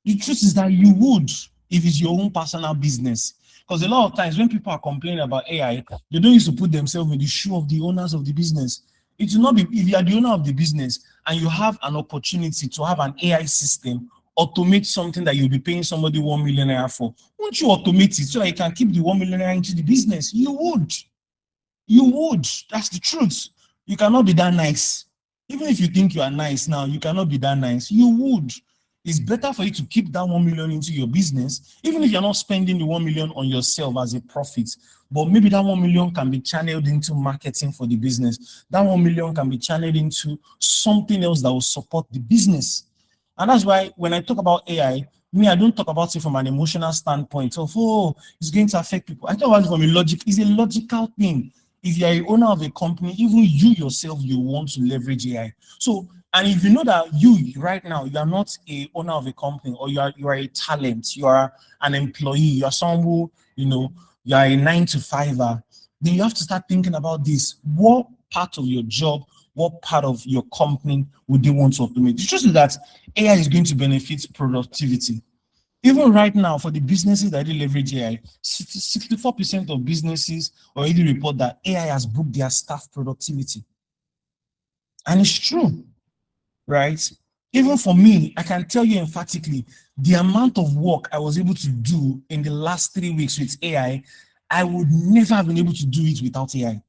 The truth is that you would. if it's your own personal business. Because a lot of times when people are complaining about AI, they don't used to put themselves in the shoe of the owners of the business. It will not be, if you are the owner of the business and you have an opportunity to have an AI system automate something that you'll be paying somebody 1 million naira for, won't you automate it so that you can keep the 1 million naira into the business? You would. You would. That's the truth. You cannot be that nice. Even if you think you are nice now, you cannot be that nice. You would. It's better for you to keep that 1 million into your business, even if you're not spending the 1 million on yourself as a profit. But maybe that 1 million can be channeled into marketing for the business. That 1 million can be channeled into something else that will support the business. And that's why when I talk about AI, me, I don't talk about it from an emotional standpoint of, oh, it's going to affect people. I talk about it from a logic. It's a logical thing. If you're a owner of a company, even you yourself, you want to leverage AI. So, and if you know that you right now, you are not a owner of a company, or you are a talent, you are an employee, you are someone who, you are a 9 to 5er, then you have to start thinking about this. What part of your job, what part of your company would they want to automate? The truth is that AI is going to benefit productivity. Even right now, for the businesses that leverage AI, 64% of businesses already report that AI has booked their staff productivity. And it's true, right? Even for me, I can tell you emphatically, the amount of work I was able to do in the last 3 weeks with AI, I would never have been able to do it without AI.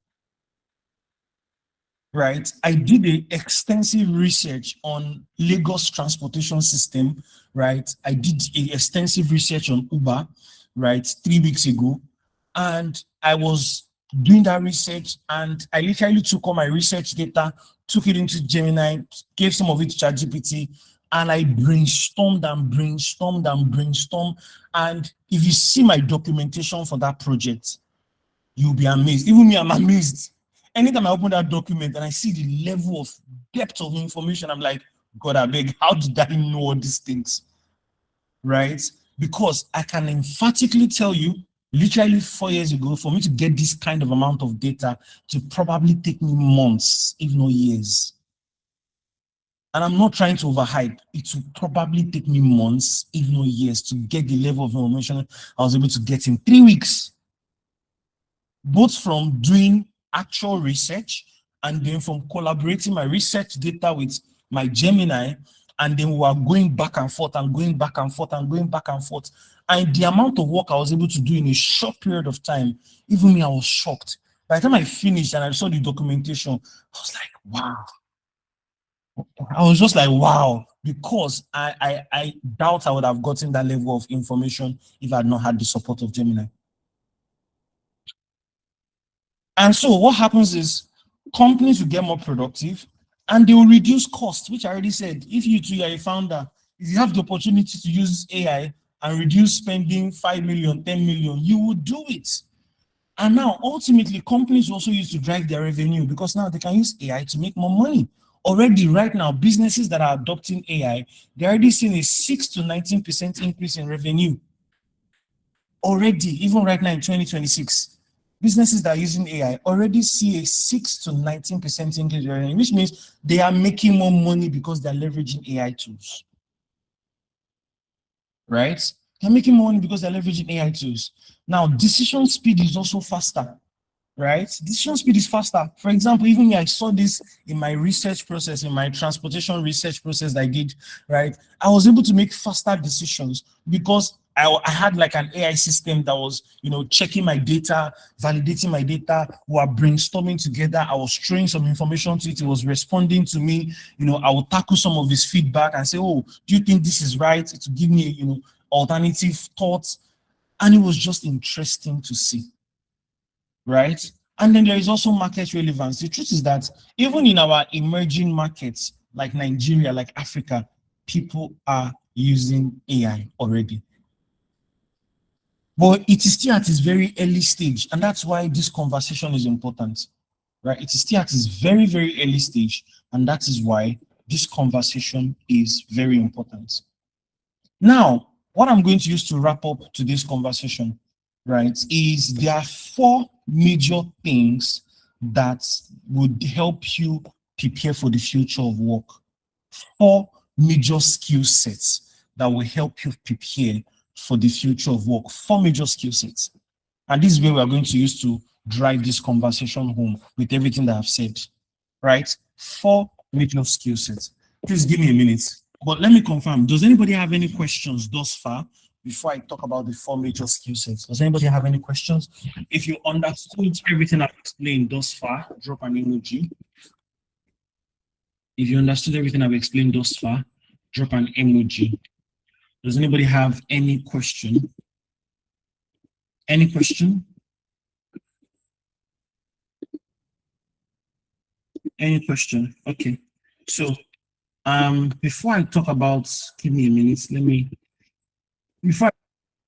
Right? I did a extensive research on Lagos transportation system, right? I did a extensive research on Uber, right, 3 weeks ago. And I was doing that research, and I literally took all my research data, took it into Gemini, gave some of it to ChatGPT, and I brainstormed and brainstormed and brainstormed. And if you see my documentation for that project, you'll be amazed. Even me, I'm amazed. Anytime I open that document and I see the level of depth of information, I'm like, God, I beg, how did I know all these things? Right? Because I can emphatically tell you, literally 4 years ago, for me to get this kind of amount of data to probably take me months, if not years. And I'm not trying to overhype. It will probably take me months, if not years, to get the level of information I was able to get in 3 weeks. Both from doing actual research and then from collaborating my research data with my Gemini, and then we are going back and forth and going back and forth and going back and forth. And the amount of work I was able to do in a short period of time, even me, I was shocked. By the time I finished and I saw the documentation, I was like, wow. I was just like, wow, because I doubt I would have gotten that level of information if I had not had the support of Gemini. And so what happens is companies will get more productive and they will reduce costs, which I already said. If you too are a founder, if you have the opportunity to use AI and reduce spending 5 million, 10 million, you will do it. And now ultimately companies also use to drive their revenue, because now they can use AI to make more money. Already right now, businesses that are adopting AI, they're already seeing a 6 to 19% increase in revenue. Already, even right now in 2026. Businesses that are using AI already see a 6 to 19% increase in revenue, which means they are making more money because they're leveraging AI tools. Right? They're making more money because they're leveraging AI tools. Now, decision speed is also faster. Right? Decision speed is faster. For example, even me, I saw this in my research process, in my transportation research process that I did, right? I was able to make faster decisions because I had like an AI system that was, checking my data, validating my data. We were brainstorming together. I was throwing some information to it. It was responding to me. I would tackle some of his feedback and say, oh, do you think this is right? To give me, alternative thoughts. And it was just interesting to see. Right? And then there is also market relevance. The truth is that even in our emerging markets like Nigeria, like Africa, people are using AI already. But it is still at its very early stage, and that's why this conversation is important. Right? It is still at its very, very early stage, and that is why this conversation is very important. Now, what I'm going to use to wrap up today's conversation, right, is there are 4 major things that would help you prepare for the future of work. 4 major skill sets that will help you prepare for the future of work. 4 major skill sets. And this is where we are going to use to drive this conversation home with everything that I've said, right? 4 major skill sets. Please give me a minute. But let me confirm, does anybody have any questions thus far before I talk about the 4 major skill sets? Does anybody have any questions? If you understood everything I've explained thus far, drop an emoji. If you understood everything I've explained thus far, drop an emoji. Does anybody have any question? Any question? Any question? Okay. So before I talk about, give me a minute, before I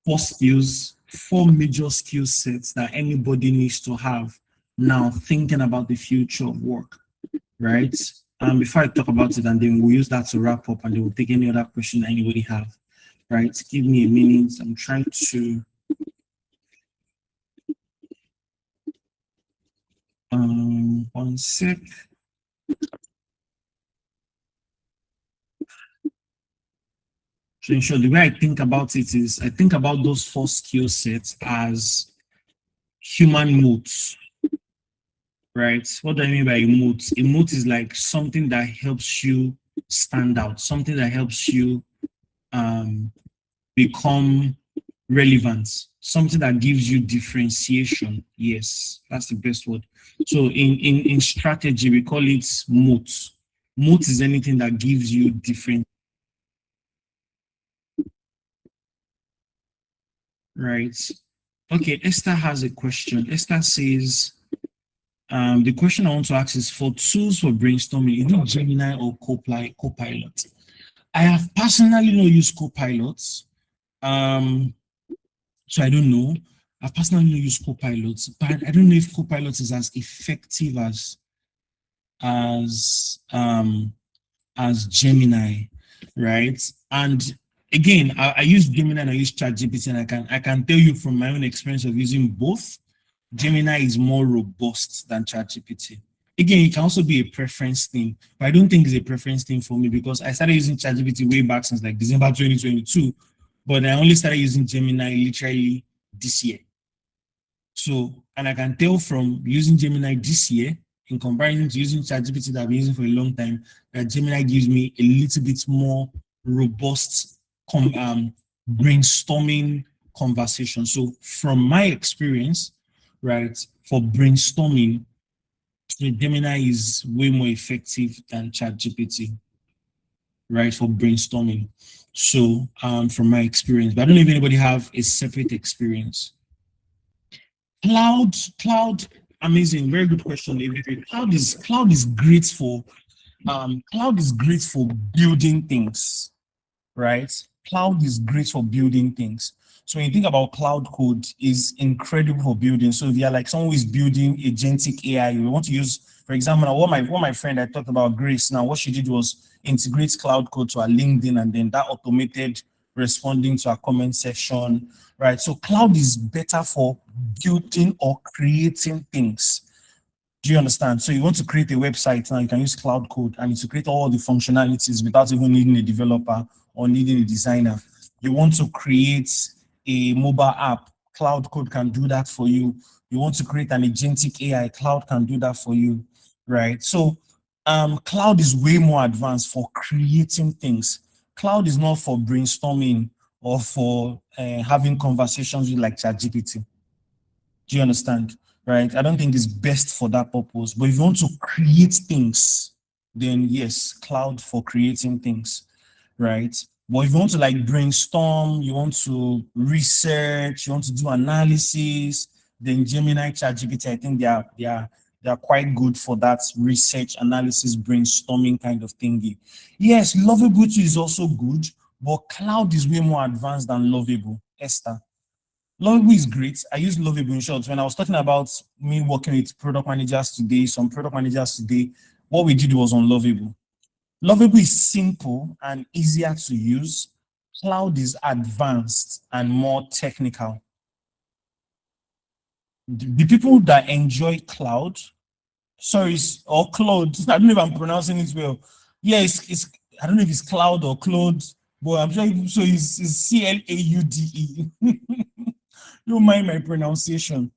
4 skills, 4 major skill sets that anybody needs to have now thinking about the future of work, right? Before I talk about it, and then we'll use that to wrap up, and then we'll take any other question that anybody have, right? Give me a minute. I'm trying to one sec. So the way I think about it is I think about those 4 skill sets as human modes, right? What do I mean by a mood? A mood is like something that helps you stand out, something that helps you become relevant, something that gives you differentiation. Yes, that's the best word. So in strategy, we call it moat. Moat is anything that gives you different, right? Okay, Esther has a question. Esther says, the question I want to ask is for tools for brainstorming, is it Gemini or Copilot? I have personally not used Copilots. So I don't know. I personally not used Copilots, but I don't know if Copilot is as effective as Gemini, right? And again, I use Gemini and I use ChatGPT, and I can tell you from my own experience of using both, Gemini is more robust than ChatGPT. Again, it can also be a preference thing, but I don't think it's a preference thing for me because I started using ChatGPT way back since like December 2022, but I only started using Gemini literally this year. So, and I can tell from using Gemini this year in comparison to using ChatGPT that I've been using for a long time, that Gemini gives me a little bit more robust brainstorming conversation. So from my experience, right, for brainstorming, Gemini is way more effective than ChatGPT, right, for brainstorming. So from my experience, but I don't know if anybody have a separate experience. Cloud, amazing, very good question. Cloud is great for building things, right? Cloud is great for building things. So when you think about cloud code, is incredible for building. So if you're like someone who is building agentic AI, you want to use, for example, what my friend I talked about, Grace, now what she did was integrate cloud code to her LinkedIn, and then that automated responding to our comment section, right? So cloud is better for building or creating things. Do you understand? So you want to create a website now, you can use cloud code and to create all the functionalities without even needing a developer or needing a designer. You want to create a mobile app, cloud code can do that for you. You want to create an agentic AI, cloud can do that for you, right? So cloud is way more advanced for creating things. Cloud is not for brainstorming or for having conversations with like ChatGPT. Do you understand? Right? I don't think it's best for that purpose. But if you want to create things, then yes, cloud for creating things, right? But if you want to like brainstorm, you want to research, you want to do analysis, then Gemini, ChatGPT, I think they are quite good for that research, analysis, brainstorming kind of thingy. Yes, Lovable too is also good, but cloud is way more advanced than Lovable. Esther. Lovable is great. I use Lovable in short. When I was talking about me working with product managers today, some product managers today, what we did was on Lovable. Lovable is simple and easier to use. Cloud is advanced and more technical. The people that enjoy cloud, or cloud, I don't know if I'm pronouncing it well. Yeah, it's I don't know if it's cloud or cloud, but I'm sure so it's CLAUDE. Don't mind my pronunciation,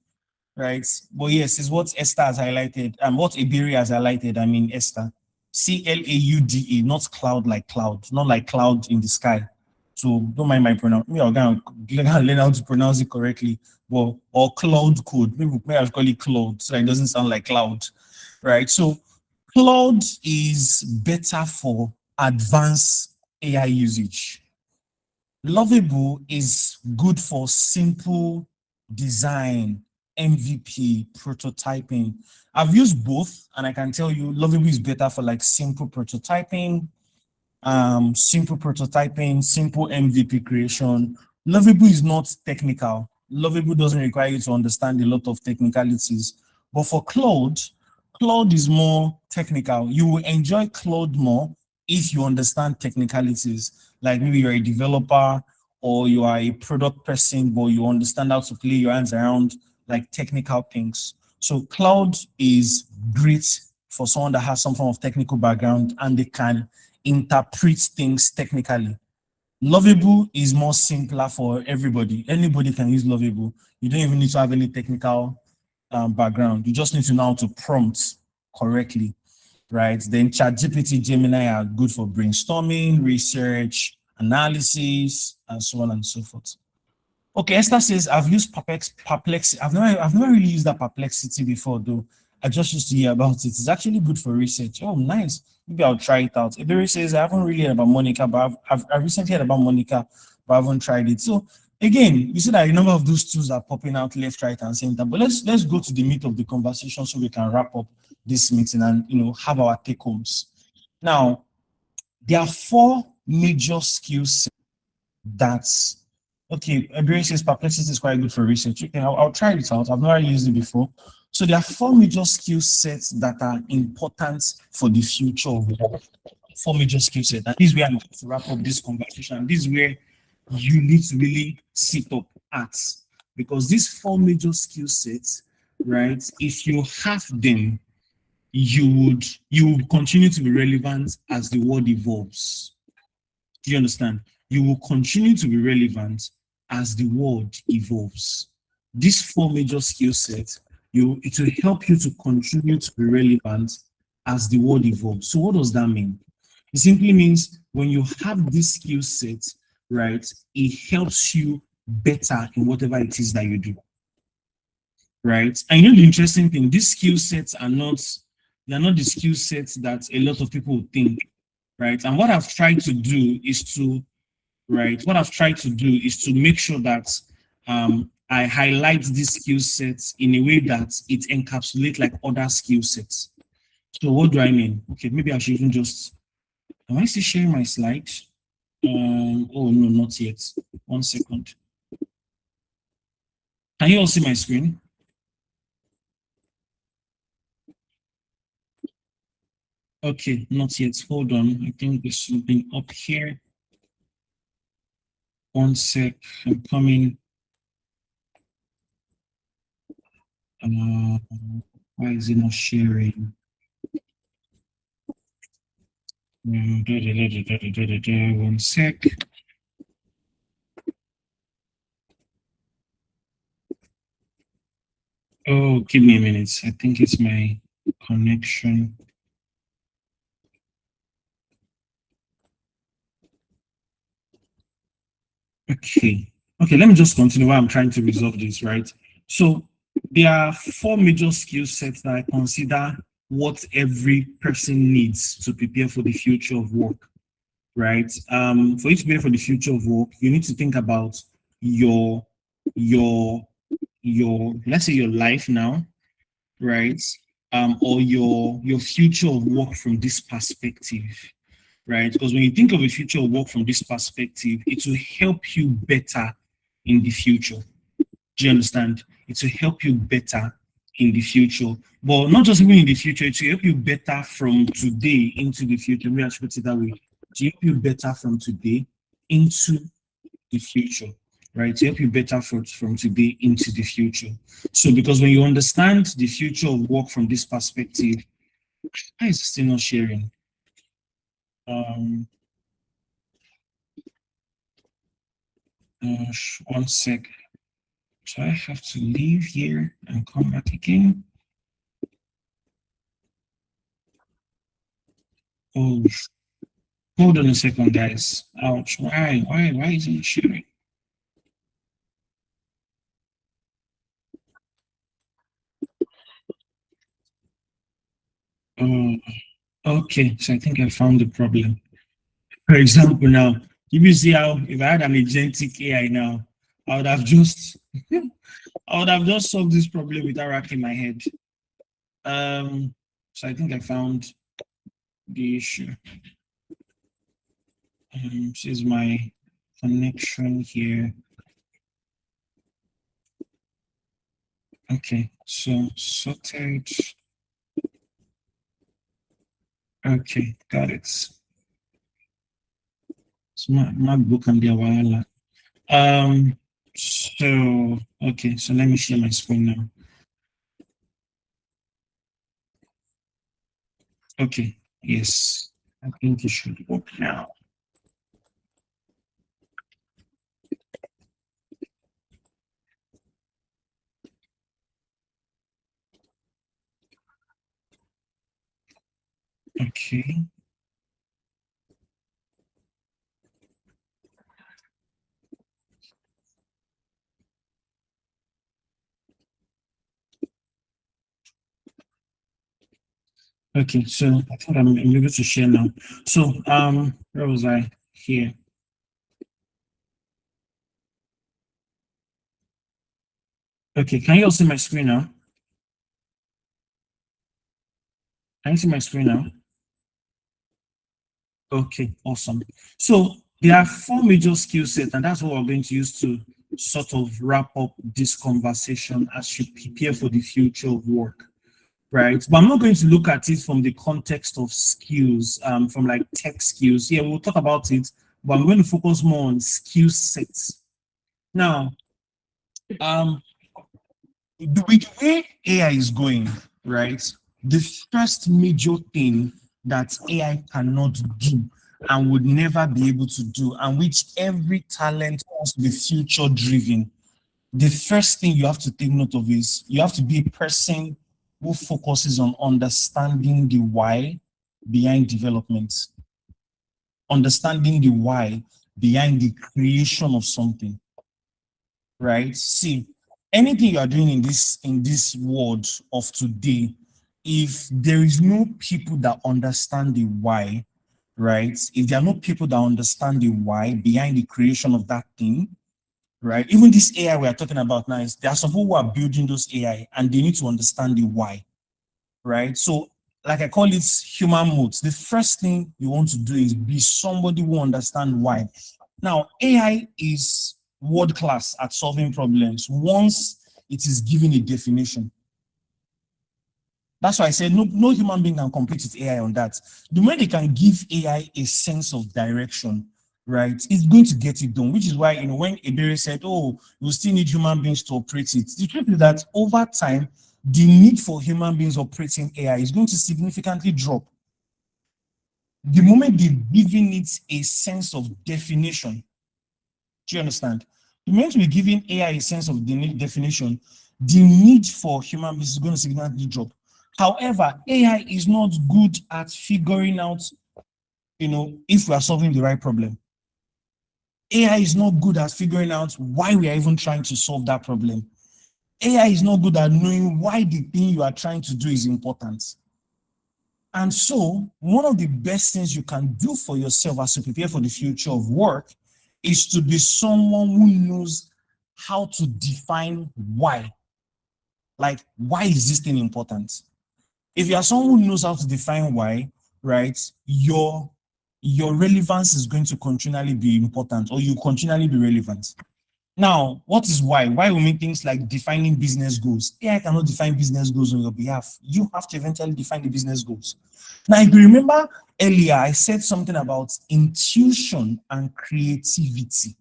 right? But yes, it's what Esther has highlighted, and what Iberi has highlighted. I mean, Esther, CLAUDE, not cloud like cloud, not like cloud in the sky. So don't mind my pronoun. Me, I'm gonna learn how to pronounce it correctly. But or cloud code. Maybe I should call it cloud so that it doesn't sound like cloud, right? So cloud is better for advanced AI usage. Lovable is good for simple design, MVP, prototyping. I've used both, and I can tell you Lovable is better for like simple prototyping, simple MVP creation. Lovable is not technical. Lovable doesn't require you to understand a lot of technicalities. But for Claude, Claude is more technical. You will enjoy Claude more if you understand technicalities. Like maybe you're a developer or you are a product person, but you understand how to play your hands around like technical things. So Claude is great for someone that has some form of technical background and they can interpret things technically. Lovable is more simpler for everybody. Anybody can use Lovable. You don't even need to have any technical background. You just need to know how to prompt correctly, right? Then ChatGPT, Gemini are good for brainstorming, research, analysis, and so on and so forth. Okay, Esther says I've used perplexity. I've never really used that perplexity before though. I just used to hear about it. It's actually good for research. Oh, nice. Maybe I'll try it out. Iberi says I haven't really heard about Monica, but I've recently heard about Monica, but I haven't tried it. So again, you see that a number of those tools are popping out left, right, and center. But let's go to the meat of the conversation so we can wrap up this meeting and have our take homes. Now, there are four major skills that's okay. Iberi says perplexity is quite good for research. Okay, I'll try it out. I've never used it before. So there are four major skill sets that are important for the future of work. Four major skill sets. And this is where I'm going to wrap up this conversation. This is where you need to really sit up at, because these four major skill sets, right? If you have them, you will continue to be relevant as the world evolves. Do you understand? You will continue to be relevant as the world evolves. These four major skill sets, it will help you to continue to be relevant as the world evolves. So what does that mean? It simply means when you have this skill set, right, it helps you better in whatever it is that you do. Right. And the interesting thing, these skill sets they're not the skill sets that a lot of people think, right? And what I've tried to do is to make sure that I highlight these skill sets in a way that it encapsulates like other skill sets. So what do I mean? Okay, maybe I should even just, am I still sharing my slide? Oh no, not yet. 1 second. Can you all see my screen? Okay, not yet. Hold on. I think there's something up here. 1 sec. I'm coming. Why is it not sharing? 1 sec. Oh, give me a minute. I think it's my connection. Okay. Okay, let me just continue while I'm trying to resolve this, right? So there are four major skill sets that I consider what every person needs to prepare for the future of work, right? For you to prepare for the future of work, you need to think about your your let's say your life now, right? Or your future of work from this perspective, right? Because when you think of a future of work from this perspective, it will help you better in the future. Do you understand? It will help you better in the future, but not just even in the future. It will help you better from today into the future. We actually put it that way. To help you better from today into the future, right? To help you better from today into the future. So, because when you understand the future of work from this perspective, why is it still not sharing? One sec. So I have to leave here and come back again. Oh, hold on a second, guys. Ouch. Why isn't it sharing? Oh, okay. So I think I found the problem. For example, now, if you see how if I had an agentic AI now, I would have just I would have just solved this problem without racking my head. So I think I found the issue. This is my connection here. Okay, so sorted. Okay, got it. So MacBook and the Awala. So okay, so let me share my screen now. Okay, yes, I think it should work now. Okay. Okay, so I think I'm able to share now. So where was I? Here. Okay, can you all see my screen now? Can you see my screen now? Okay, awesome. So there are four major skill sets, and that's what we're going to use to sort of wrap up this conversation as you prepare for the future of work, right? But I'm not going to look at it from the context of skills, from like tech skills. Yeah, we'll talk about it, but I'm going to focus more on skill sets. Now, um, with the way AI is going, right? The first major thing that AI cannot do and would never be able to do, and which every talent wants to be future driven, the first thing you have to take note of is you have to be a person who focuses on understanding the why behind development, understanding the why behind the creation of something, right? See, anything you are doing in this world of today, if there is no people that understand the why, right? If there are no people that understand the why behind the creation of that thing, right? Even this AI we are talking about now, there are some people who are building those AI and they need to understand the why, right? So, like I call it human modes. The first thing you want to do is be somebody who understands why. Now, AI is world class at solving problems once it is given a definition. That's why I said no human being can compete with AI on that. The moment they can give AI a sense of direction, right, it's going to get it done, which is why, when Ebere said, oh, we still need human beings to operate it. The truth is that over time, the need for human beings operating AI is going to significantly drop. The moment they've given it a sense of definition, do you understand? The moment we're giving AI a sense of the definition, the need for human beings is going to significantly drop. However, AI is not good at figuring out, if we are solving the right problem. AI is not good at figuring out why we are even trying to solve that problem. AI is not good at knowing why the thing you are trying to do is important. And so, one of the best things you can do for yourself as you prepare for the future of work is to be someone who knows how to define why. Like, why is this thing important? If you are someone who knows how to define why, right, your relevance is going to continually be important, or you continually be relevant. Now, what is why? Why we mean things like defining business goals? AI cannot define business goals on your behalf. You have to eventually define the business goals. Now, if you remember earlier, I said something about intuition and creativity.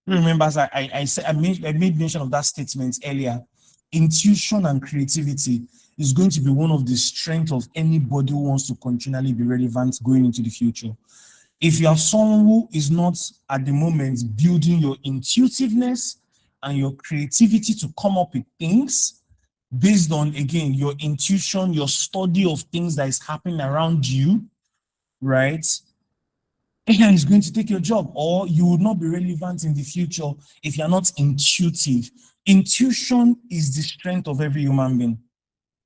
Remember, as I made mention of that statement earlier. Intuition and creativity is going to be one of the strengths of anybody who wants to continually be relevant going into the future. If you are someone who is not at the moment building your intuitiveness and your creativity to come up with things based on, again, your intuition, your study of things that is happening around you, right? AI is going to take your job, or you will not be relevant in the future if you're not intuitive. Intuition is the strength of every human being.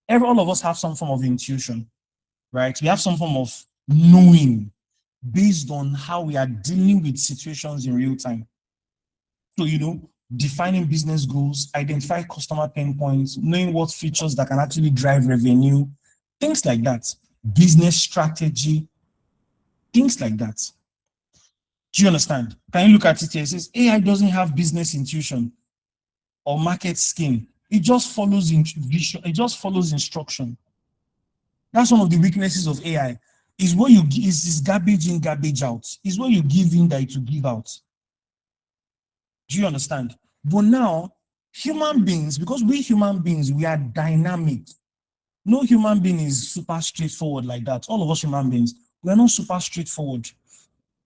All of us have some form of intuition, right? We have some form of knowing based on how we are dealing with situations in real time. So, defining business goals, identify customer pain points, knowing what features that can actually drive revenue, things like that. Business strategy, things like that. Do you understand? Can you look at it here? It says AI doesn't have business intuition or market scheme. It just follows vision. It just follows instruction. That's one of the weaknesses of AI. Is what you is garbage in, garbage out. Is what you give in that it will give out. Do you understand? But now, human beings, because we human beings, we are dynamic. No human being is super straightforward like that. All of us human beings, we are not super straightforward,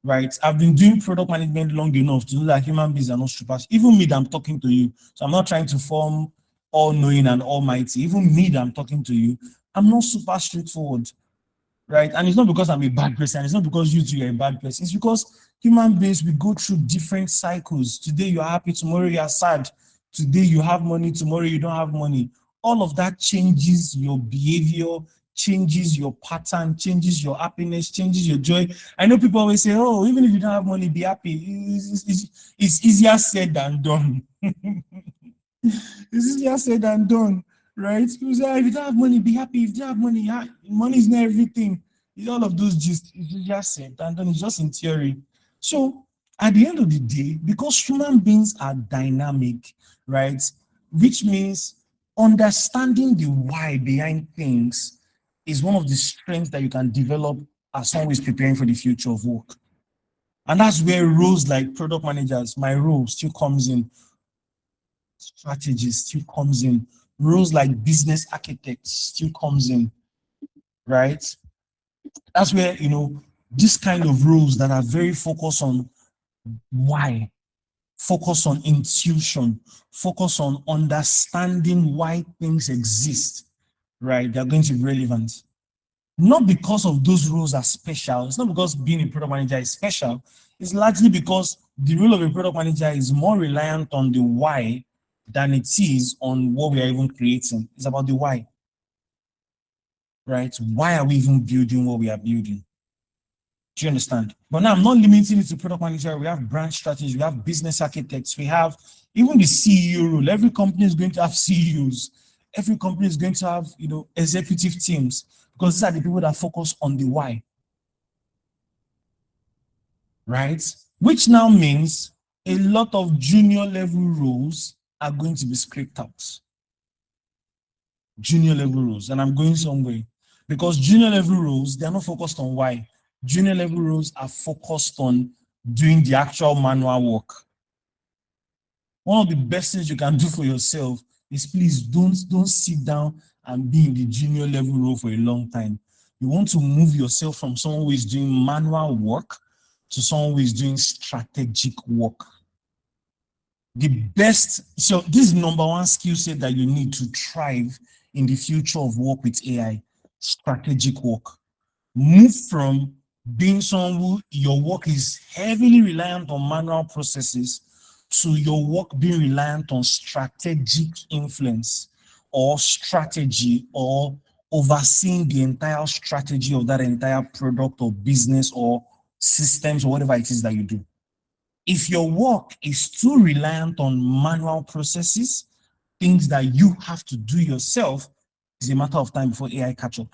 right? I've been doing product management long enough to know that human beings are not super. Even me that I'm talking to you, so I'm not trying to form all-knowing and almighty. Even me that I'm talking to you, I'm not super straightforward, right? And it's not because I'm a bad person. It's not because you two are a bad person. It's because human beings, we go through different cycles. Today you are happy, tomorrow you are sad. Today you have money, tomorrow you don't have money. All of that changes your behavior, changes your pattern, changes your happiness, changes your joy. I know people always say, oh, even if you don't have money, be happy. It's easier said than done. It's easier said than done, right? People say, if you don't have money, be happy. If you don't have money, money is not everything. It's all of those just said and done. It's just in theory. So at the end of the day, because human beings are dynamic, right? Which means understanding the why behind things is one of the strengths that you can develop as someone who is preparing for the future of work. And that's where roles like product managers, my role still comes in. Strategist still comes in. Roles like business architects still comes in, right? That's where, this kind of roles that are very focused on why, focus on intuition, focus on understanding why things exist, right? They're going to be relevant. Not because of those roles are special. It's not because being a product manager is special. It's largely because the role of a product manager is more reliant on the why than it is on what we are even creating. It's about the why, right? Why are we even building what we are building? Do you understand? But now I'm not limiting it to product manager. We have brand strategies, we have business architects, we have even the CEO role. Every company is going to have CEOs. Every company is going to have, executive teams, because these are the people that focus on the why, right? Which now means a lot of junior level roles are going to be scraped out. Junior level roles, and I'm going somewhere, because junior level roles, they're not focused on why. Junior level roles are focused on doing the actual manual work. One of the best things you can do for yourself is please don't sit down and be in the junior level role for a long time. You want to move yourself from someone who is doing manual work to someone who is doing strategic work. The best, so this is number one skill set that you need to thrive in the future of work with AI, strategic work. Move from being someone who your work is heavily reliant on manual processes to your work being reliant on strategic influence or strategy, or overseeing the entire strategy of that entire product or business or systems or whatever it is that you do. If your work is too reliant on manual processes, things that you have to do yourself, it's a matter of time before AI catch up.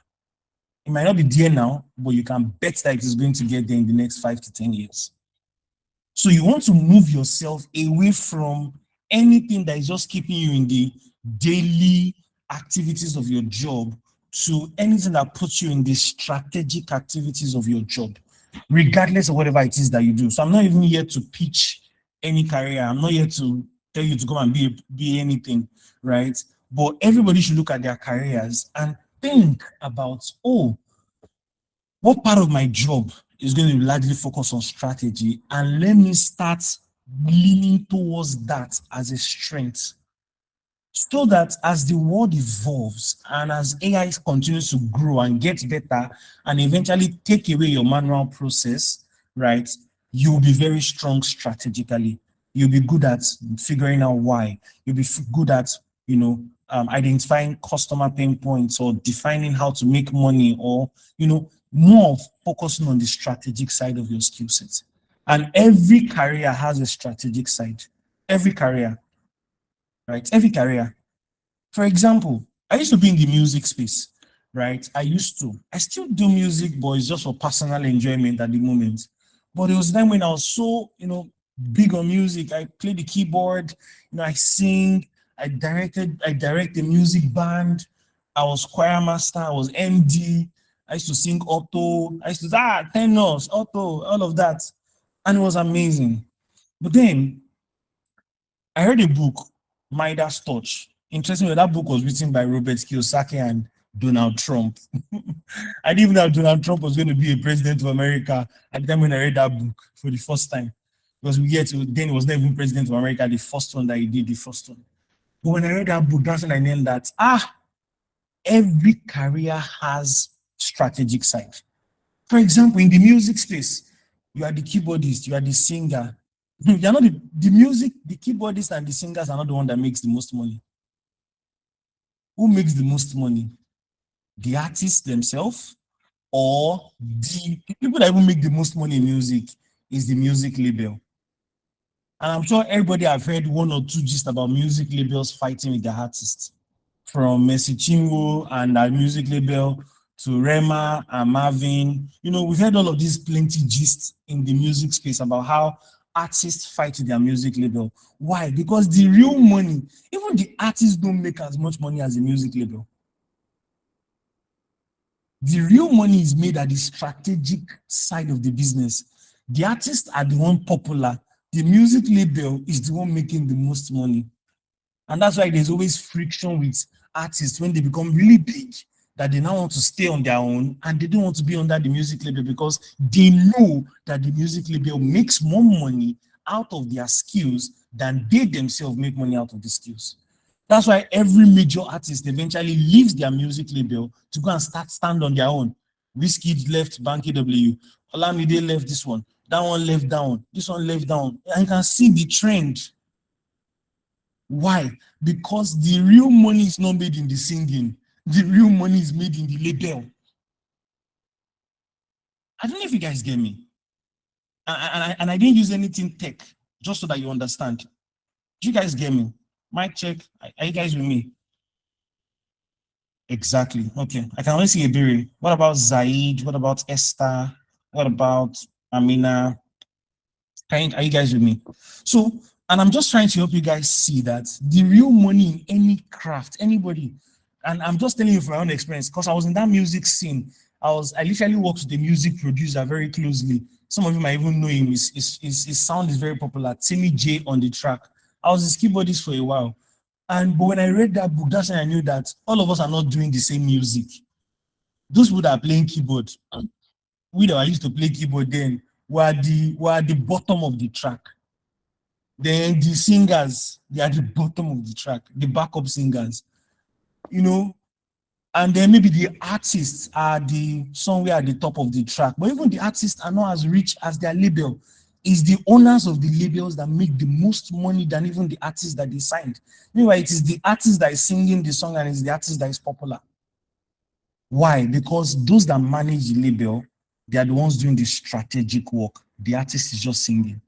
It might not be there now, but you can bet that it is going to get there in the next 5 to 10 years. So you want to move yourself away from anything that is just keeping you in the daily activities of your job to anything that puts you in the strategic activities of your job, regardless of whatever it is that you do. So I'm not even here to pitch any career. I'm not here to tell you to go and be anything, right? But everybody should look at their careers and think about, oh, what part of my job is going to largely focus on strategy, and let me start leaning towards that as a strength, so that as the world evolves and as AI continues to grow and get better and eventually take away your manual process, right, you'll be very strong strategically. You'll be good at figuring out why. You'll be good at, identifying customer pain points or defining how to make money, or, more of focusing on the strategic side of your skill set. And every career has a strategic side. Every career, right? Every career. For example, I used to be in the music space, right? I still do music, but it's just for personal enjoyment at the moment. But there was a time when I was so, big on music. I play the keyboard, I sing, I direct a music band. I was choir master, I was MD. I used to sing auto. I used to, tenors, auto, all of that. And it was amazing. But then I read a book, Midas Touch. Interestingly, that book was written by Robert Kiyosaki and Donald Trump. I didn't even know Donald Trump was going to be a president of America at the time when I read that book for the first time. Because then he was not even president of America, the first one that he did, the first one. But when I read that book, that's when I named that, every career has strategic side. For example, in the music space, you are the keyboardist, you are the singer. You're not the music, the keyboardists and the singers are not the one that makes the most money. Who makes the most money? The artists themselves, or the people that even make the most money in music is the music label. And I'm sure everybody have heard one or two gist about music labels fighting with their artists. From Mercy Chinwo and our music label to Rema and Marvin. We've heard all of these plenty gists in the music space about how artists fight with their music label. Why? Because the real money, even the artists don't make as much money as the music label. The real money is made at the strategic side of the business. The artists are the one popular. The music label is the one making the most money. And that's why there's always friction with artists when they become really big, that they now want to stay on their own and they don't want to be under the music label because they know that the music label makes more money out of their skills than they themselves make money out of the skills. That's why every major artist eventually leaves their music label to go and stand on their own. Wizkid left Banky W. Olamide left this one. That one left down. This one left down. And you can see the trend. Why? Because the real money is not made in the singing. The real money is made in the label. I don't know if you guys get me. And I didn't use anything tech, just so that you understand. Do you guys get me? Mic check. Are you guys with me? Exactly. Okay. I can only see Iberi. What about Zaid? What about Esther? What about Amina? Are you guys with me? So, and I'm just trying to help you guys see that the real money in any craft, anybody, and I'm just telling you from my own experience, because I was in that music scene. I literally worked with the music producer very closely. Some of you might even know him. His sound is very popular. Timmy J on the track. I was his keyboardist for a while. But when I read that book, that's when I knew that all of us are not doing the same music. Those people that are playing keyboard, we that I used to play keyboard then, were at the bottom of the track. Then the singers, they are at the bottom of the track, the backup singers, and then maybe the artists are somewhere at the top of the track. But even the artists are not as rich as their label. It's the owners of the labels that make the most money than even the artists that they signed. Meanwhile, it is the artist that is singing the song and it's the artist that is popular. Why? Because those that manage the label, they are the ones doing the strategic work. The artist is just singing.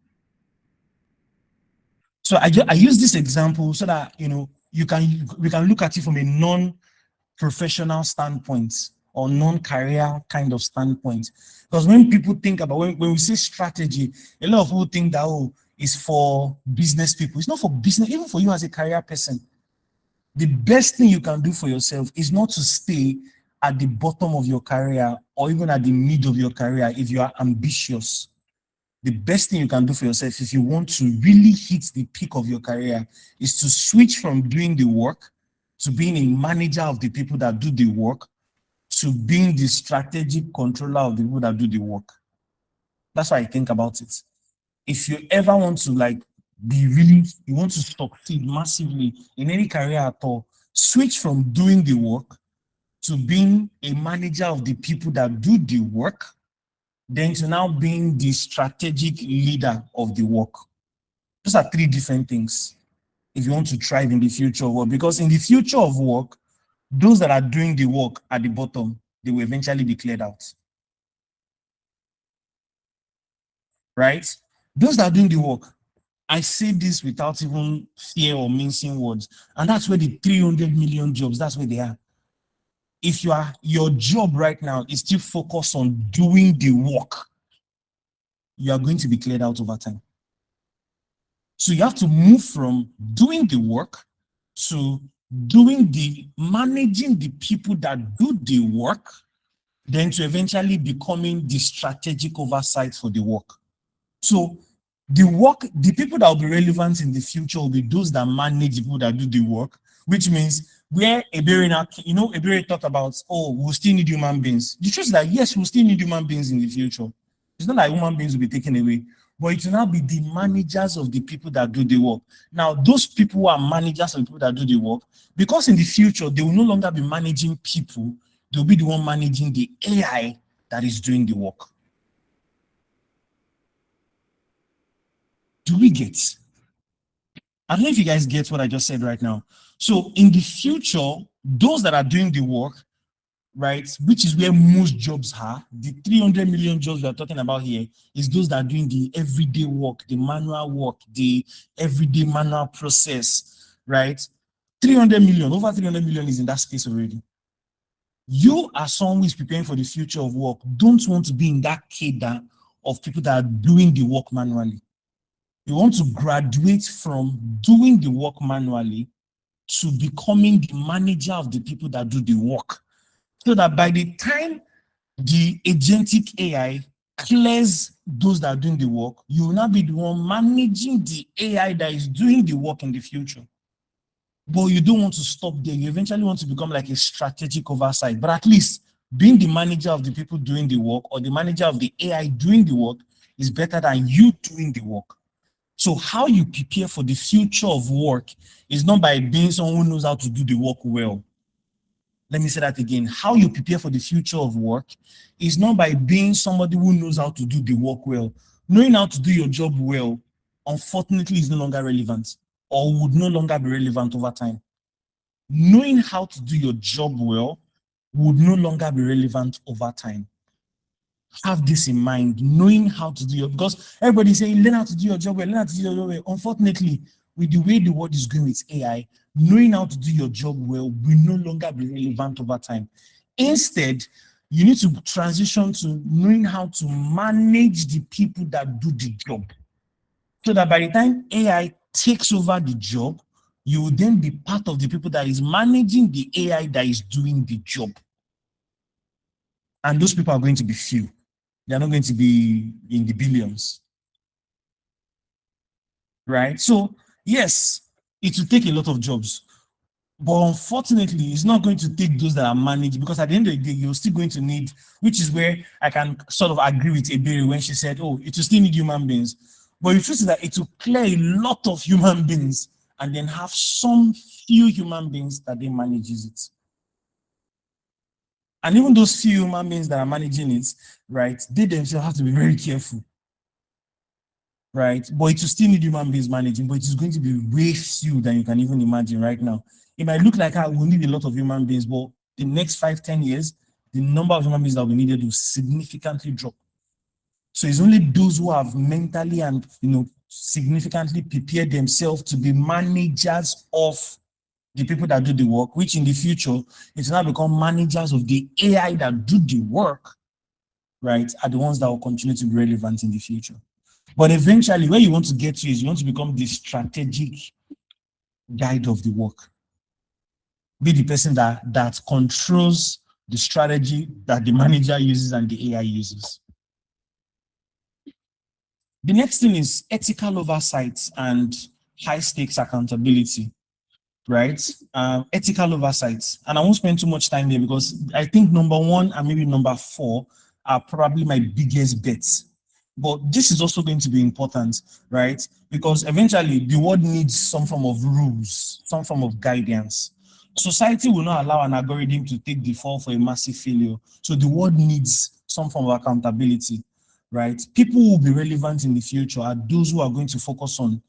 So I use this example so that we can look at it from a non-professional standpoint or non-career kind of standpoint. Because when people think about when we say strategy, a lot of people think that it's for business people. It's not for business, even for you as a career person. The best thing you can do for yourself is not to stay at the bottom of your career or even at the mid of your career if you are ambitious. The best thing you can do for yourself if you want to really hit the peak of your career is to switch from doing the work to being a manager of the people that do the work to being the strategic controller of the people that do the work. That's why I think about it. If you ever want to like be really, you want to succeed massively in any career at all, switch from doing the work to being a manager of the people that do the work, then to now being the strategic leader of the work. Those are three different things if you want to thrive in the future of work. Because in the future of work, those that are doing the work at the bottom, they will eventually be cleared out. Right? Those that are doing the work, I say this without even fear or mincing words. And that's where the 300 million jobs, that's where they are. If your job right now is still focused on doing the work, you are going to be cleared out over time. So you have to move from doing the work to managing the people that do the work, then to eventually becoming the strategic oversight for the work. So the people that will be relevant in the future will be those that manage the people that do the work, which means where Ebere talked about, oh, we'll still need human beings. The truth is that yes, we'll still need human beings in the future. It's not like human beings will be taken away, but it will now be the managers of the people that do the work. Now, those people who are managers of the people that do the work, because in the future, they will no longer be managing people, they'll be the one managing the AI that is doing the work. Do we get? I don't know if you guys get what I just said right now. So in the future, those that are doing the work, right, which is where most jobs are, the 300 million jobs we are talking about here is those that are doing the everyday work, the manual work, the everyday manual process, right? 300 million, over 300 million is in that space already. You as someone who is preparing for the future of work, don't want to be in that cadre of people that are doing the work manually. You want to graduate from doing the work manually to becoming the manager of the people that do the work. So that by the time the agentic AI clears those that are doing the work, you will now be the one managing the AI that is doing the work in the future. But you don't want to stop there. You eventually want to become like a strategic oversight. But at least being the manager of the people doing the work or the manager of the AI doing the work is better than you doing the work. So how you prepare for the future of work is not by being someone who knows how to do the work well. Let me say that again. How you prepare for the future of work is not by being somebody who knows how to do the work well. Knowing how to do your job well, unfortunately, is no longer relevant or would no longer be relevant over time. Knowing how to do your job well would no longer be relevant over time. Have this in mind, knowing how to do your, because everybody's saying learn how to do your job well, learn how to do your job well. Unfortunately, with the way the world is going with AI, knowing how to do your job well will no longer be relevant over time. Instead, you need to transition to knowing how to manage the people that do the job. So that by the time AI takes over the job, you will then be part of the people that is managing the AI that is doing the job. And those people are going to be few. They're not going to be in the billions, right? So yes, it will take a lot of jobs, but unfortunately, it's not going to take those that are managed, because at the end of the day, you're still going to need, which is where I can sort of agree with Ebere when she said, oh, it will still need human beings. But the truth is that it will clear a lot of human beings and then have some few human beings that they manages it. And even those few human beings that are managing it, right, they themselves have to be very careful, right? But it will still need human beings managing, but it is going to be way few than you can even imagine right now. It might look like we'll need a lot of human beings, but the next 5-10 years, the number of human beings that will be needed will significantly drop. So it's only those who have mentally and significantly prepared themselves to be managers of the people that do the work, which in the future, it's now become managers of the AI that do the work, right, are the ones that will continue to be relevant in the future. But eventually, where you want to get to is you want to become the strategic guide of the work. Be the person that controls the strategy that the manager uses and the AI uses. The next thing is ethical oversight and high stakes accountability, right? Ethical oversight. And I won't spend too much time there because I think number 1 and maybe number 4 are probably my biggest bets. But this is also going to be important, right? Because eventually the world needs some form of rules, some form of guidance. Society will not allow an algorithm to take the fall for a massive failure. So the world needs some form of accountability, right? People who will be relevant in the future are those who are going to focus on,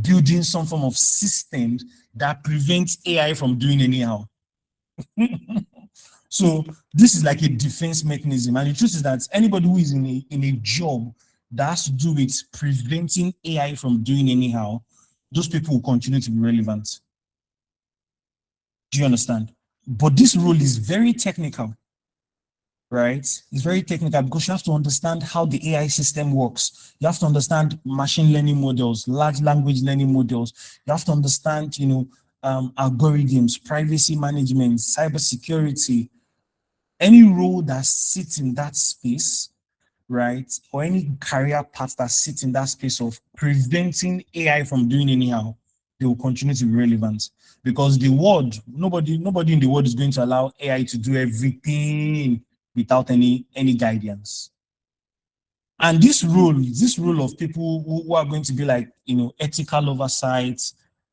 building some form of system that prevents AI from doing anyhow. So this is like a defense mechanism. And the truth is that anybody who is in a job that has to do with preventing AI from doing anyhow, those people will continue to be relevant. Do you understand? But this role is very technical, right? It's very technical because you have to understand how the AI system works. You have to understand machine learning models, large language learning models. You have to understand, algorithms, privacy management, cybersecurity. Any role that sits in that space, right, or any career path that sits in that space of preventing AI from doing anyhow, they will continue to be relevant because the world, nobody in the world is going to allow AI to do everything without any guidance. And this role of people who are going to be like, ethical oversight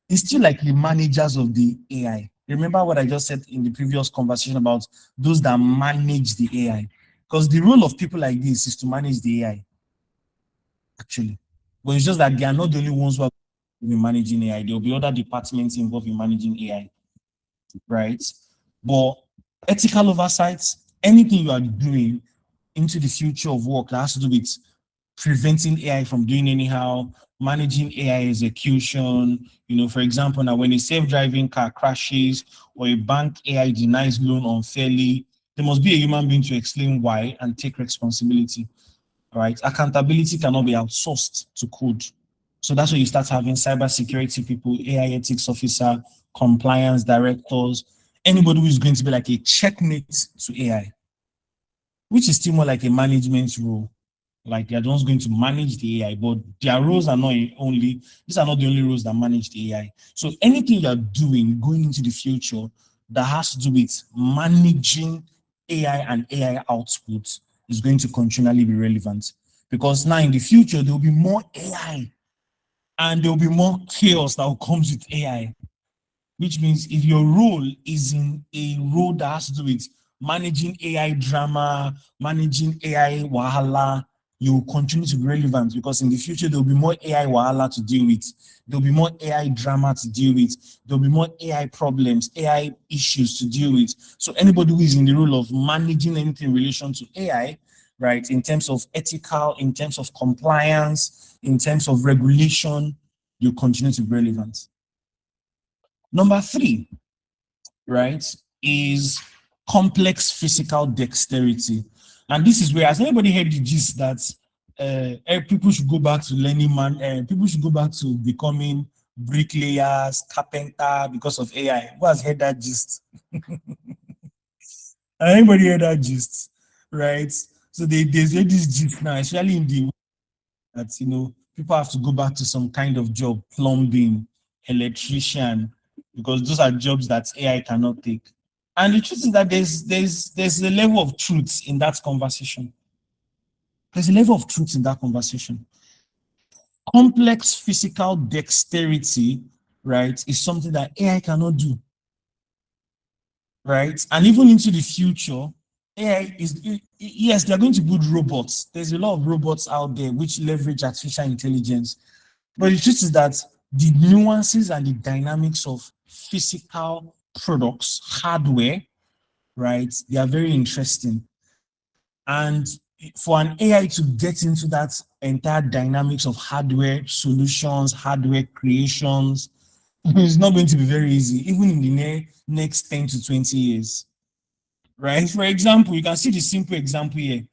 is still like the managers of the AI. Remember what I just said in the previous conversation about those that manage the AI? Because the role of people like this is to manage the AI, actually. But it's just that they are not the only ones who are managing AI. There will be other departments involved in managing AI, right? But ethical oversight, anything you are doing into the future of work that has to do with preventing AI from doing anyhow, managing AI execution. For example, now when a self-driving car crashes or a bank AI denies loan unfairly, there must be a human being to explain why and take responsibility. Right? Accountability cannot be outsourced to code. So that's where you start having cybersecurity people, AI ethics officer, compliance directors, anybody who is going to be like a checkmate to AI, which is still more like a management role. Like they're just going to manage the AI, but their roles are not only, these are not the only roles that manage the AI. So anything you're doing going into the future that has to do with managing AI and AI output is going to continually be relevant. Because now in the future, there will be more AI and there will be more chaos that will comes with AI, which means if your role is in a role that has to do with managing AI drama, managing AI wahala, you will continue to be relevant because in the future there will be more AI wahala to deal with. There will be more AI drama to deal with. There will be more AI problems, AI issues to deal with. So anybody who is in the role of managing anything in relation to AI, right, in terms of ethical, in terms of compliance, in terms of regulation, you continue to be relevant. Number three, right, is complex physical dexterity. And this is where, has anybody heard the gist that people should go back to learning people should go back to becoming bricklayers, carpenter because of AI? Who has heard that gist? Anybody heard that gist? Right? So there's this gist now, especially in the that people have to go back to some kind of job, plumbing, electrician, because those are jobs that AI cannot take. And the truth is that there's a level of truth in that conversation. There's a level of truth in that conversation. Complex physical dexterity, right, is something that AI cannot do, right? And even into the future, AI is, yes, they're going to build robots. There's a lot of robots out there which leverage artificial intelligence. But the truth is that the nuances and the dynamics of physical products, hardware, right, they are very interesting. And for an AI to get into that entire dynamics of hardware solutions, hardware creations, it's not going to be very easy, even in the next 10 to 20 years. Right? For example, you can see the simple example here.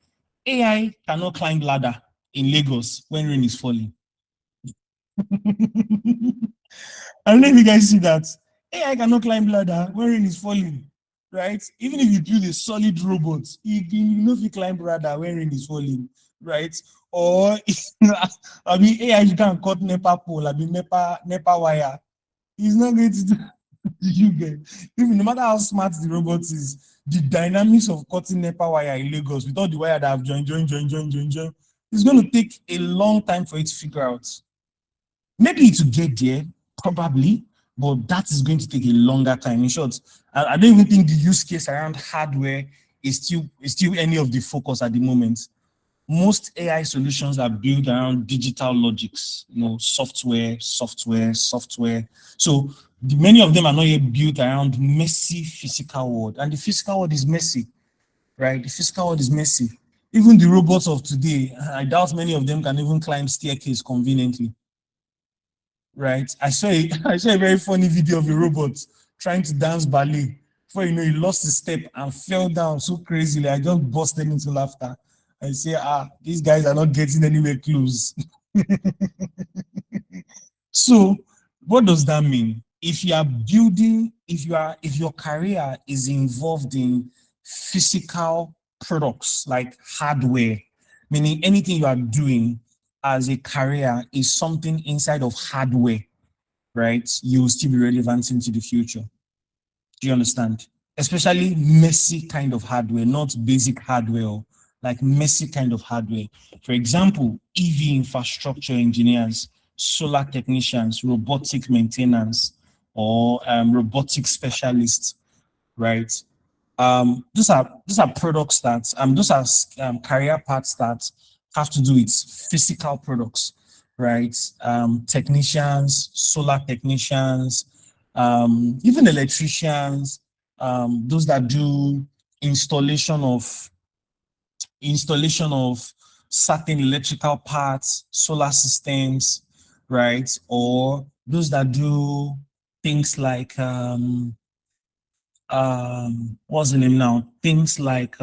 AI cannot climb ladder in Lagos when rain is falling. I don't know if you guys see that. AI cannot climb ladder when rain is falling, right? Even if you build a solid robot, you know if you climb ladder when rain is falling, right? Or I mean AI you can cut NEPA pole, I mean NEPA wire. He's not going to do you get. Even no matter how smart the robot is, the dynamics of cutting NEPA wire in Lagos with all the wire that have joined, It's going to take a long time for it to figure out. Maybe to get there, probably, but that is going to take a longer time. In short, I don't even think the use case around hardware is still any of the focus at the moment. Most AI solutions are built around digital logics, software. So many of them are not yet built around messy physical world, and the physical world is messy, right? The physical world is messy. Even the robots of today, I doubt many of them can even climb staircase conveniently, right? I saw a very funny video of a robot trying to dance ballet. Before you know, he lost his step and fell down so crazily. I just busted into laughter. I say, these guys are not getting anywhere close. So, what does that mean? If you are building, if your career is involved in physical products like hardware, meaning anything you are doing as a career is something inside of hardware, right? You will still be relevant into the future. Do you understand? Especially messy kind of hardware, not basic hardware, like messy kind of hardware. For example, EV infrastructure engineers, solar technicians, robotic maintenance, or robotic specialists, right? Those are products that those are career paths that have to do with physical products, right? Technicians, solar technicians, even electricians, those that do installation of installation of certain electrical parts, solar systems, right? Or those that do things like what's the name now? Things like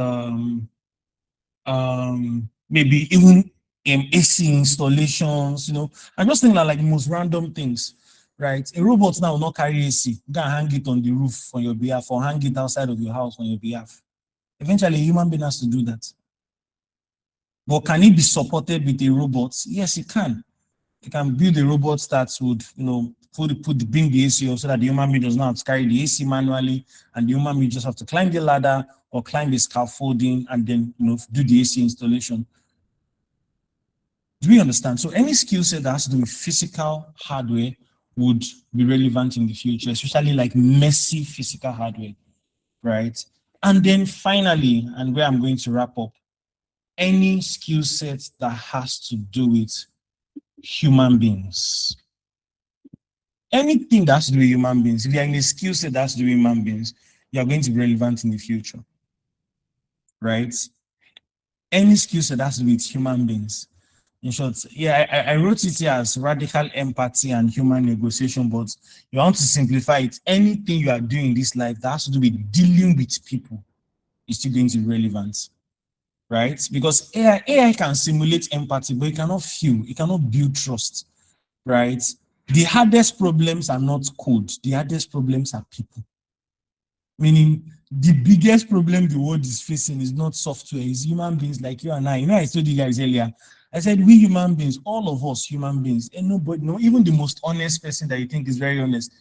maybe even AC installations, I just think that like the most random things, right? A robot now will not carry AC. You can hang it on the roof on your behalf or hang it outside of your house on your behalf. Eventually, a human being has to do that. But can it be supported with a robot? Yes, it can. You can build a robot that would, bring the AC off so that the human being does not have to carry the AC manually, and the human being just have to climb the ladder or climb the scaffolding and then, do the AC installation. Do we understand? So any skill set that has to do with physical hardware would be relevant in the future, especially like messy physical hardware, right? And then finally, and where I'm going to wrap up, any skill set that has to do with human beings. Anything that has to do with human beings, if you're in a skill set that has to do with human beings, you're going to be relevant in the future, right? Any skill set that has to do with human beings. In short, yeah, I wrote it here as radical empathy and human negotiation, but you want to simplify it. Anything you are doing in this life that has to do with dealing with people is still going to be relevant, right? Because AI can simulate empathy, but it cannot feel, it cannot build trust, right? The hardest problems are not code. The hardest problems are people. Meaning, the biggest problem the world is facing is not software, it's human beings like you and I. I told you guys earlier, I said we human beings, all of us human beings, and nobody, even the most honest person that you think is very honest,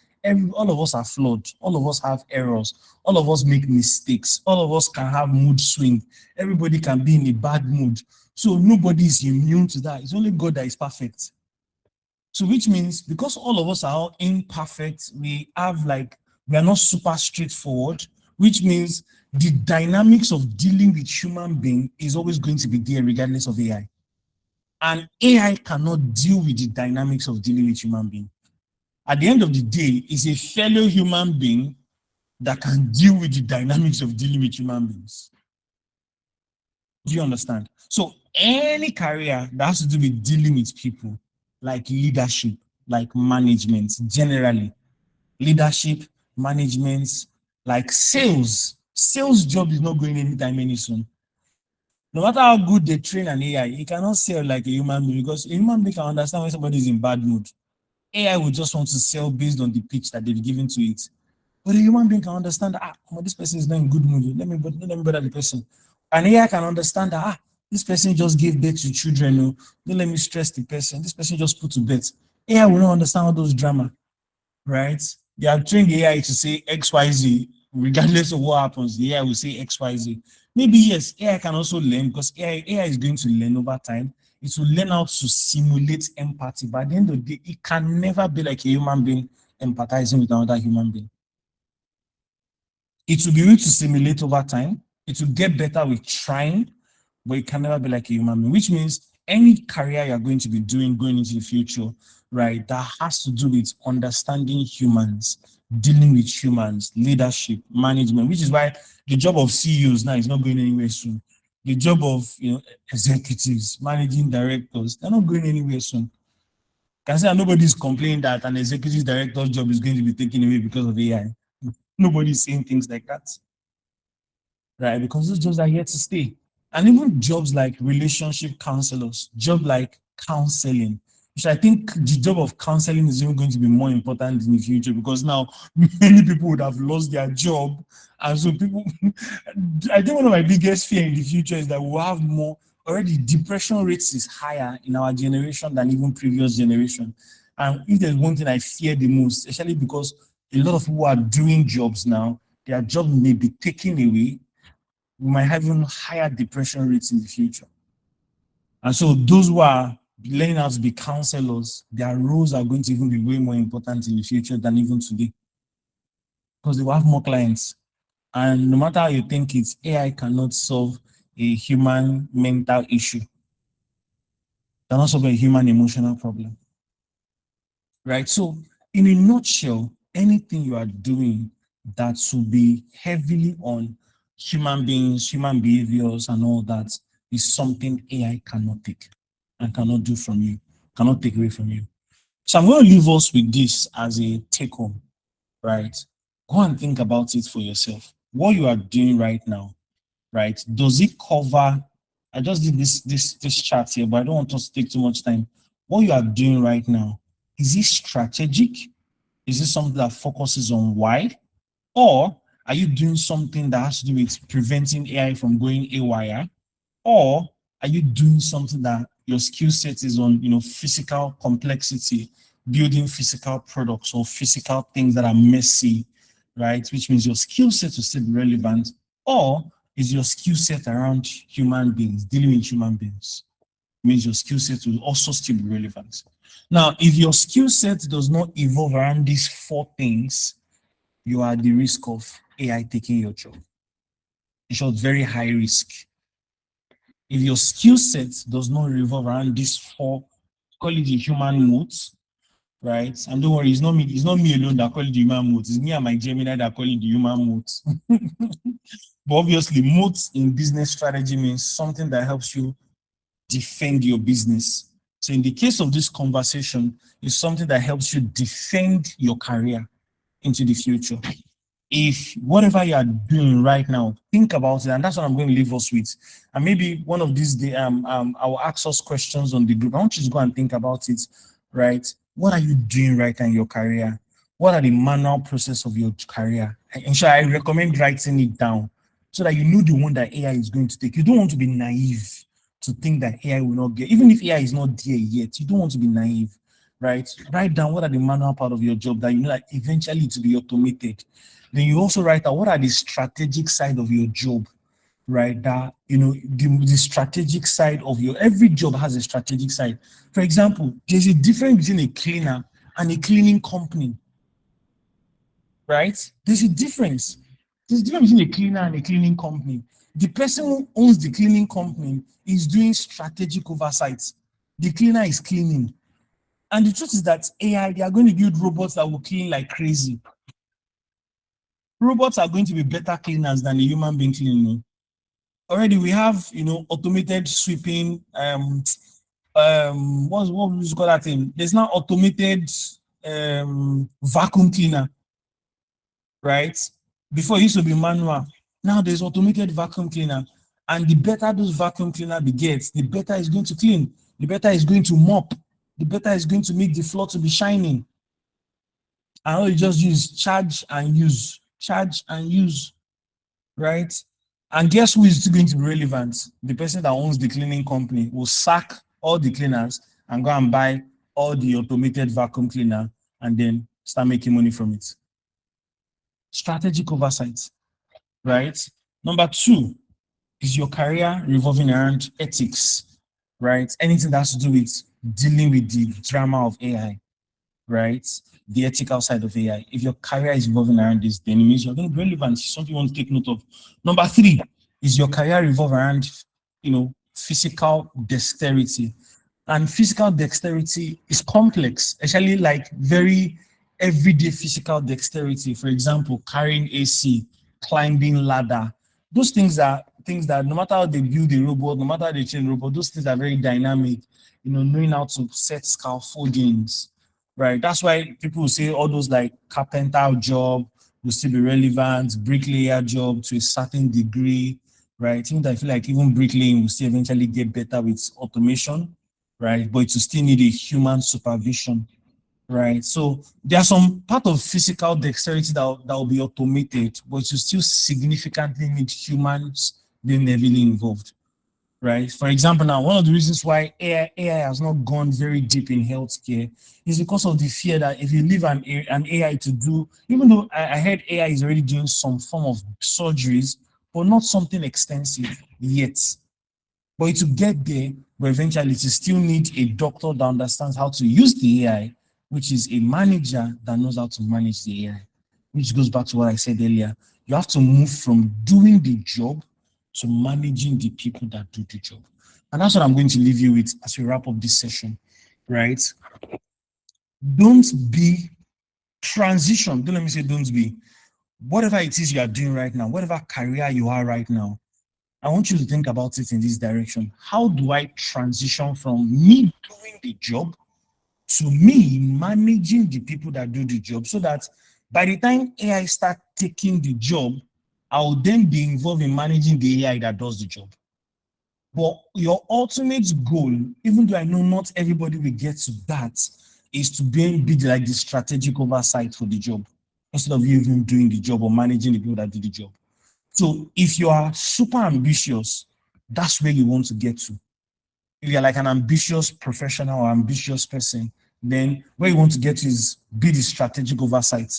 all of us are flawed. All of us have errors. All of us make mistakes. All of us can have mood swing. Everybody can be in a bad mood. So nobody is immune to that. It's only God that is perfect. So which means because all of us are all imperfect, we are not super straightforward, which means the dynamics of dealing with human being is always going to be there regardless of AI. And AI cannot deal with the dynamics of dealing with human being. At the end of the day, it's a fellow human being that can deal with the dynamics of dealing with human beings. Do you understand? So any career that has to do with dealing with people, like leadership, like management, generally, leadership, management, like sales job is not going anytime any soon. No matter how good they train an AI, you cannot sell like a human being because a human being can understand when somebody is in bad mood. AI will just want to sell based on the pitch that they've given to it. But a human being can understand that, this person is not in good mood. Let me bother the person. And AI can understand that, this person just gave birth to children. Don't let me stress the person. This person just put to bed. AI will not understand all those drama, right? They are trained the AI to say XYZ, regardless of what happens. The AI will say XYZ. Maybe yes, AI can also learn because AI is going to learn over time. It will learn how to simulate empathy. But at the end of the day, it can never be like a human being empathizing with another human being. It will be able to simulate over time. It will get better with trying, but it can never be like a human being, which means any career you're going to be doing going into the future, right, that has to do with understanding humans, dealing with humans, leadership, management, which is why the job of CEOs now is not going anywhere soon. The job of executives, managing directors, they're not going anywhere soon. Can say nobody's complaining that an executive director's job is going to be taken away because of AI. Nobody's saying things like that, right? Because those jobs are here to stay. And even jobs like relationship counselors, job like counseling, which I think the job of counseling is even going to be more important in the future because now many people would have lost their job. And so people, I think one of my biggest fear in the future is that we'll have more, already depression rates is higher in our generation than even previous generation. And if there's one thing I fear the most, especially because a lot of people are doing jobs now, their job may be taken away, we might have even higher depression rates in the future. And so those who are learning how to be counselors, their roles are going to even be way more important in the future than even today. Because they will have more clients. And no matter how you think it, AI cannot solve a human mental issue. It cannot solve a human emotional problem. Right? So in a nutshell, anything you are doing that will be heavily on human beings, human behaviors, and all that is something AI cannot take and cannot do from you, cannot take away from you. So I'm going to leave us with this as a take home, right? Go and think about it for yourself. What you are doing right now, right? Does it cover? I just did this chart here, but I don't want us to take too much time. What you are doing right now, is it strategic? Is it something that focuses on why? Or are you doing something that has to do with preventing AI from going haywire? Or are you doing something that your skill set is on, physical complexity, building physical products or physical things that are messy, right? Which means your skill set will still be relevant. Or is your skill set around human beings, dealing with human beings? Means your skill set will also still be relevant. Now, if your skill set does not evolve around these four things, you are at the risk of AI taking your job. It's a very high risk. If your skill set does not revolve around these four, call it the human modes, right? And don't worry, it's not me alone that call it the human modes. It's me and my Gemini that call it the human modes. But obviously, modes in business strategy means something that helps you defend your business. So in the case of this conversation, it's something that helps you defend your career into the future. If whatever you are doing right now, think about it, and that's what I'm going to leave us with. And maybe one of these days, I will ask us questions on the group. I want you to go and think about it, right? What are you doing right now in your career? What are the manual process of your career? And so I recommend writing it down so that you know the one that AI is going to take. You don't want to be naive to think that AI will not get, even if AI is not there yet, you don't want to be naive, right? Write down what are the manual part of your job that you know that eventually to be automated. Then you also write out what are the strategic side of your job, right? That, the strategic side of every job has a strategic side. For example, there's a difference between a cleaner and a cleaning company, right? There's a difference. There's a difference between a cleaner and a cleaning company. The person who owns the cleaning company is doing strategic oversight. The cleaner is cleaning. And the truth is that AI, they are going to build robots that will clean like crazy. Robots are going to be better cleaners than a human being cleaning. Already we have, automated sweeping, what would you call that thing? There's now automated vacuum cleaner, right? Before it used to be manual. Now there's automated vacuum cleaner. And the better those vacuum cleaner gets, the better it's going to clean. The better it's going to mop. The better it's going to make the floor to be shining. And all you just use charge and use, right? And guess who is still going to be relevant? The person that owns the cleaning company will sack all the cleaners and go and buy all the automated vacuum cleaner and then start making money from it. Strategic oversight, right? Number two, is your career revolving around ethics, right? Anything that has to do with dealing with the drama of AI, right? The ethical side of AI. If your career is revolving around this, then it means you're going to be relevant. It's something you want to take note of. Number three is your career revolve around, physical dexterity. And physical dexterity is complex, actually like very everyday physical dexterity. For example, carrying AC, climbing ladder. Those things are things that no matter how they build a robot, no matter how they train a robot, those things are very dynamic. Knowing how to set scaffoldings, right? That's why people will say all those like carpenter job will still be relevant, bricklayer job to a certain degree, right? Even though I feel like even bricklaying will still eventually get better with automation, right? But it will still need a human supervision, right? So there are some part of physical dexterity that will be automated, but it will still significantly need humans being heavily involved, right? For example, now, one of the reasons why AI has not gone very deep in healthcare is because of the fear that if you leave an AI to do, even though I heard AI is already doing some form of surgeries, but not something extensive yet. But it will get there, but eventually it will still need a doctor that understands how to use the AI, which is a manager that knows how to manage the AI, which goes back to what I said earlier. You have to move from doing the job to managing the people that do the job. And that's what I'm going to leave you with as we wrap up this session, right? Don't be transition. Don't let me say don't be. Whatever it is you are doing right now, whatever career you are right now, I want you to think about it in this direction. How do I transition from me doing the job to me managing the people that do the job so that by the time AI start taking the job, I will then be involved in managing the AI that does the job. But your ultimate goal, even though I know not everybody will get to that, is to be like the strategic oversight for the job instead of you even doing the job or managing the people that do the job. So if you are super ambitious, that's where you want to get to. If you're like an ambitious professional or ambitious person, then where you want to get to is be the strategic oversight.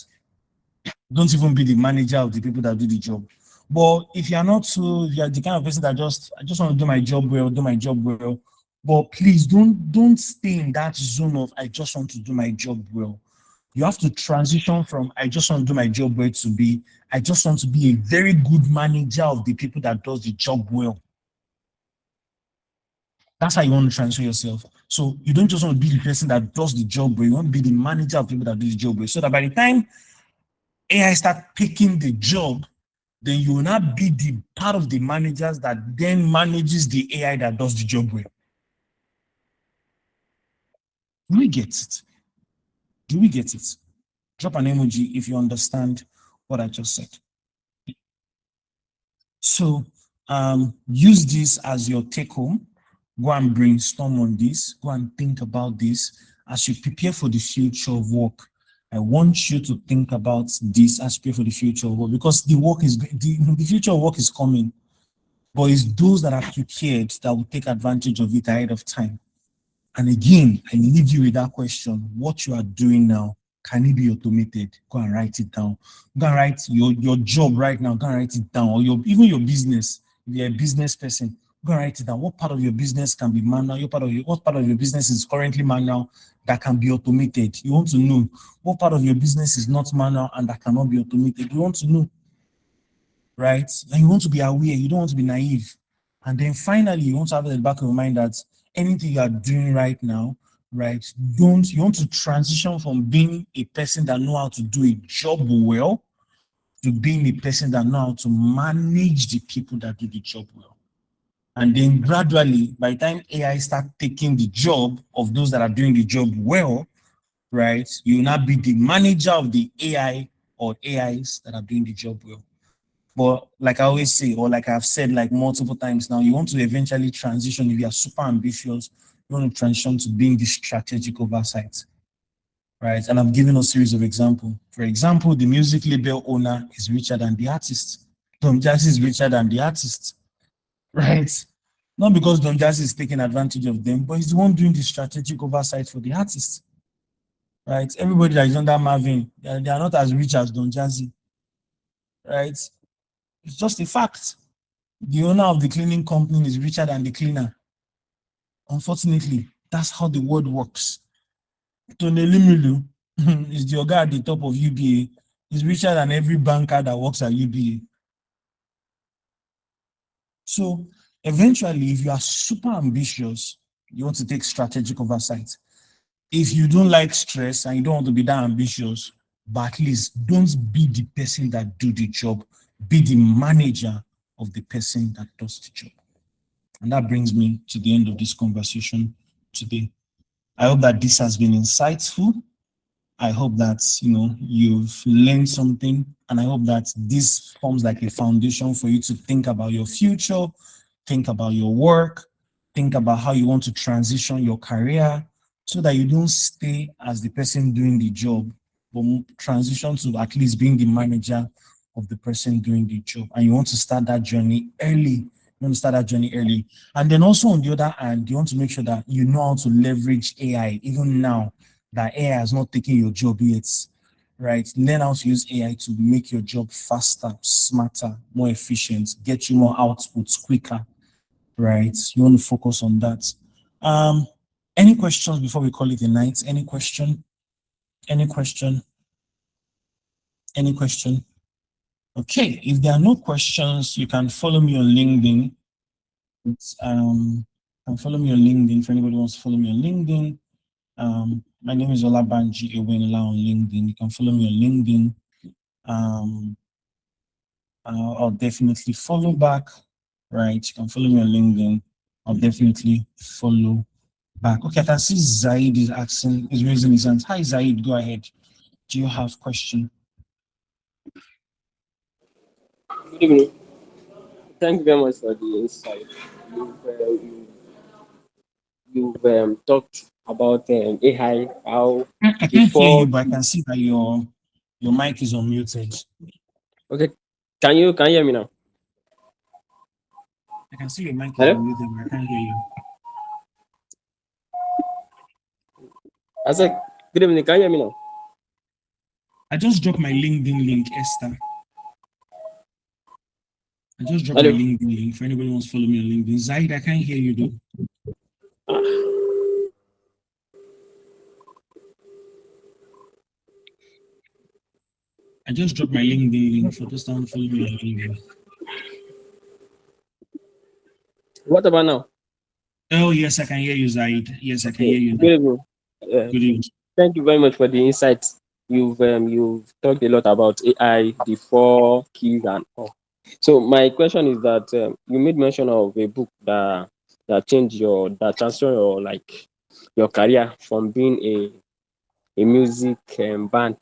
Don't even be the manager of the people that do the job. But if you're not so, if you're the kind of person that I just want to do my job well, do my job well. But please don't stay in that zone of I just want to do my job well. You have to transition from I just want to do my job well to be I just want to be a very good manager of the people that does the job well. That's how you want to transfer yourself. So you don't just want to be the person that does the job well, you want to be the manager of people that do the job well. So that by the time AI start picking the job, then you will not be the part of the managers that then manages the AI that does the job well. Do we get it? Do we get it? Drop an emoji if you understand what I just said. So use this as your take home. Go and brainstorm on this. Go and think about this as you prepare for the future of work. I want you to think about this as you prepare for the future of work because the future of work is coming, but it's those that are prepared that will take advantage of it ahead of time. And again, I leave you with that question. What you are doing now, can it be automated? Go and write it down. Go and write your job right now. Go and write it down. Or even your business. If you're a business person, go and write it down. What part of your business can be manual? What part of your business is currently manual that can be automated? You want to know what part of your business is not manual and that cannot be automated. You want to know, right? And you want to be aware. You don't want to be naive. And then finally, you want to have in the back of your mind that anything you are doing right now, right? You want to transition from being a person that know how to do a job well to being a person that know how to manage the people that do the job well. And then gradually, by the time AI start taking the job of those that are doing the job well, right? You will not be the manager of the AI or AIs that are doing the job well. But like I always say, or like I've said like multiple times now, you want to eventually transition. If you are super ambitious, you want to transition to being the strategic oversight, right? And I've given a series of examples. For example, the music label owner is richer than the artist. Don Jazzy is richer than the artist, right? Not because Don Jazzy is taking advantage of them, but he's the one doing the strategic oversight for the artist, right? Everybody that is under Marvin, they are not as rich as Don Jazzy, right? It's just a fact. The owner of the cleaning company is richer than the cleaner. Unfortunately, that's how the world works. Tonelimilu is the guy at the top of UBA. Is richer than every banker that works at UBA. So eventually, if you are super ambitious, you want to take strategic oversight. If you don't like stress and you don't want to be that ambitious, but at least don't be the person that do the job. Be the manager of the person that does the job. And that brings me to the end of this conversation today. I hope that this has been insightful. I hope that you've learned something, and I hope that this forms like a foundation for you to think about your future, think about your work, think about how you want to transition your career, so that you don't stay as the person doing the job, but transition to at least being the manager of the person doing the job. And you want to start that journey early. You want to start that journey early. And then also on the other hand, you want to make sure that you know how to leverage AI even now that AI has not taken your job yet, right? Learn how to use AI to make your job faster, smarter, more efficient, get you more outputs quicker, right? You want to focus on that. Um, any questions before we call it a night? Any question? Any question? Any question? Okay, if there are no questions, you can follow me on LinkedIn. It's, you can follow me on LinkedIn if anybody wants to follow me on LinkedIn. My name is Olabanji Ewenla on LinkedIn. You can follow me on LinkedIn. I'll definitely follow back, right? You can follow me on LinkedIn. I'll definitely follow back. Okay, I can see Zaid is raising his hand. Hi, Zaid, go ahead. Do you have question? Good evening. Thank you very much for the insight. You've talked about AI, how I can't hear you, before. but I can see that your mic is unmuted. Okay, can you hear me now? I can see your mic is Hello? unmuted, but I can't hear you. I said, good evening. Can you hear me now? I just dropped my LinkedIn link, Esther. I just dropped my Hello. LinkedIn link for anybody who wants to follow me on LinkedIn. Zaid, I can't hear you though. I just dropped my LinkedIn link for those that want to follow me on LinkedIn. What about now? Oh yes, I can hear you, Zaid. Yes, I can Okay. hear you now. Good evening. Uh, Good evening. Thank you very much for the insights. You've talked a lot about AI, the four keys, and all. So my question is that you made mention of a book that transformed your your career from being a music band.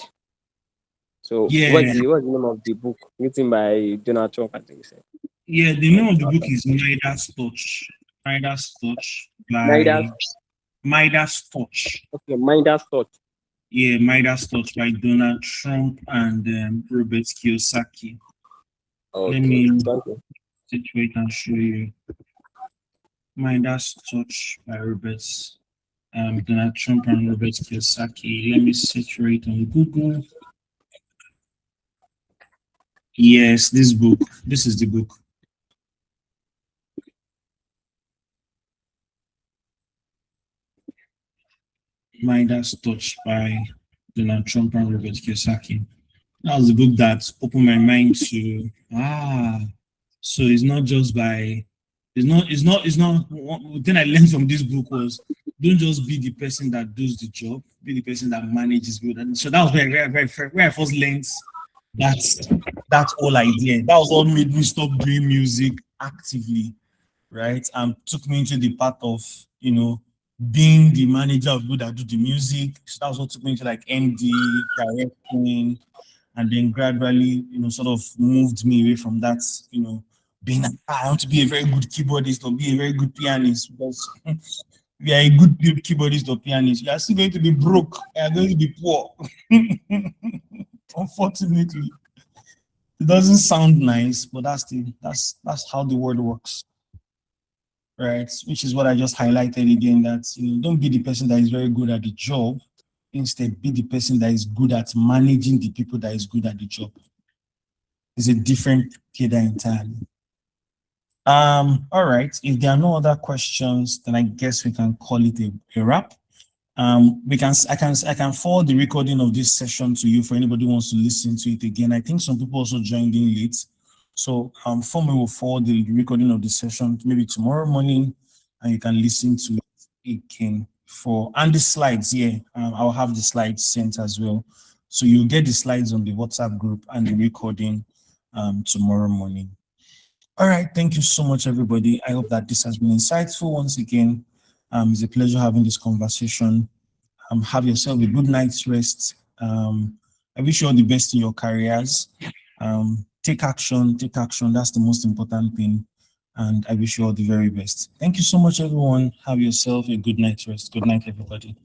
So Yeah, what's the name of the book written by Donald Trump? I think you said. yeah. The name of the book is Midas Touch. Midas Touch Midas. by Midas Touch. Okay, Midas thought. Yeah, Midas Touch by Donald Trump and Robert Kiyosaki. Let Okay, me thank you. situate and show you. Midas Touch by Donald Trump and Robert Kiyosaki. Let me situate on Google. Yes, this book. This is the book. Midas Touch by Donald Trump and Robert Kiyosaki. That was the book that opened my mind to so it's not just by it's not one thing I learned from this book was don't just be the person that does the job, be the person that manages good. And so that was where I first learned that that whole idea. That was what made me stop doing music actively, right? And took me into the path of being the manager of people that do the music. So that was what took me into like MD, directing, and then gradually, sort of moved me away from that, being like, I want to be a very good keyboardist or be a very good pianist because if you are a good keyboardist or pianist, you are still going to be broke, you are going to be poor. Unfortunately, it doesn't sound nice, but that's how the world works, right? Which is what I just highlighted again. That don't be the person that is very good at the job. Instead, be the person that is good at managing the people that is good at the job. It's a different kid entirely. All right. If there are no other questions, then I guess we can call it a wrap. I can forward the recording of this session to you for anybody who wants to listen to it again. I think some people also joined in late. So for me, will forward the recording of the session maybe tomorrow morning, and you can listen to it again and the slides. Yeah, I'll have the slides sent as well. So you'll get the slides on the WhatsApp group and the recording tomorrow morning. All right, thank you so much, everybody. I hope that this has been insightful once again. It's a pleasure having this conversation. Have yourself a good night's rest. I wish you all the best in your careers. Take action, take action. That's the most important thing. And I wish you all the very best. Thank you so much, everyone. Have yourself a good night's rest. Good night, everybody.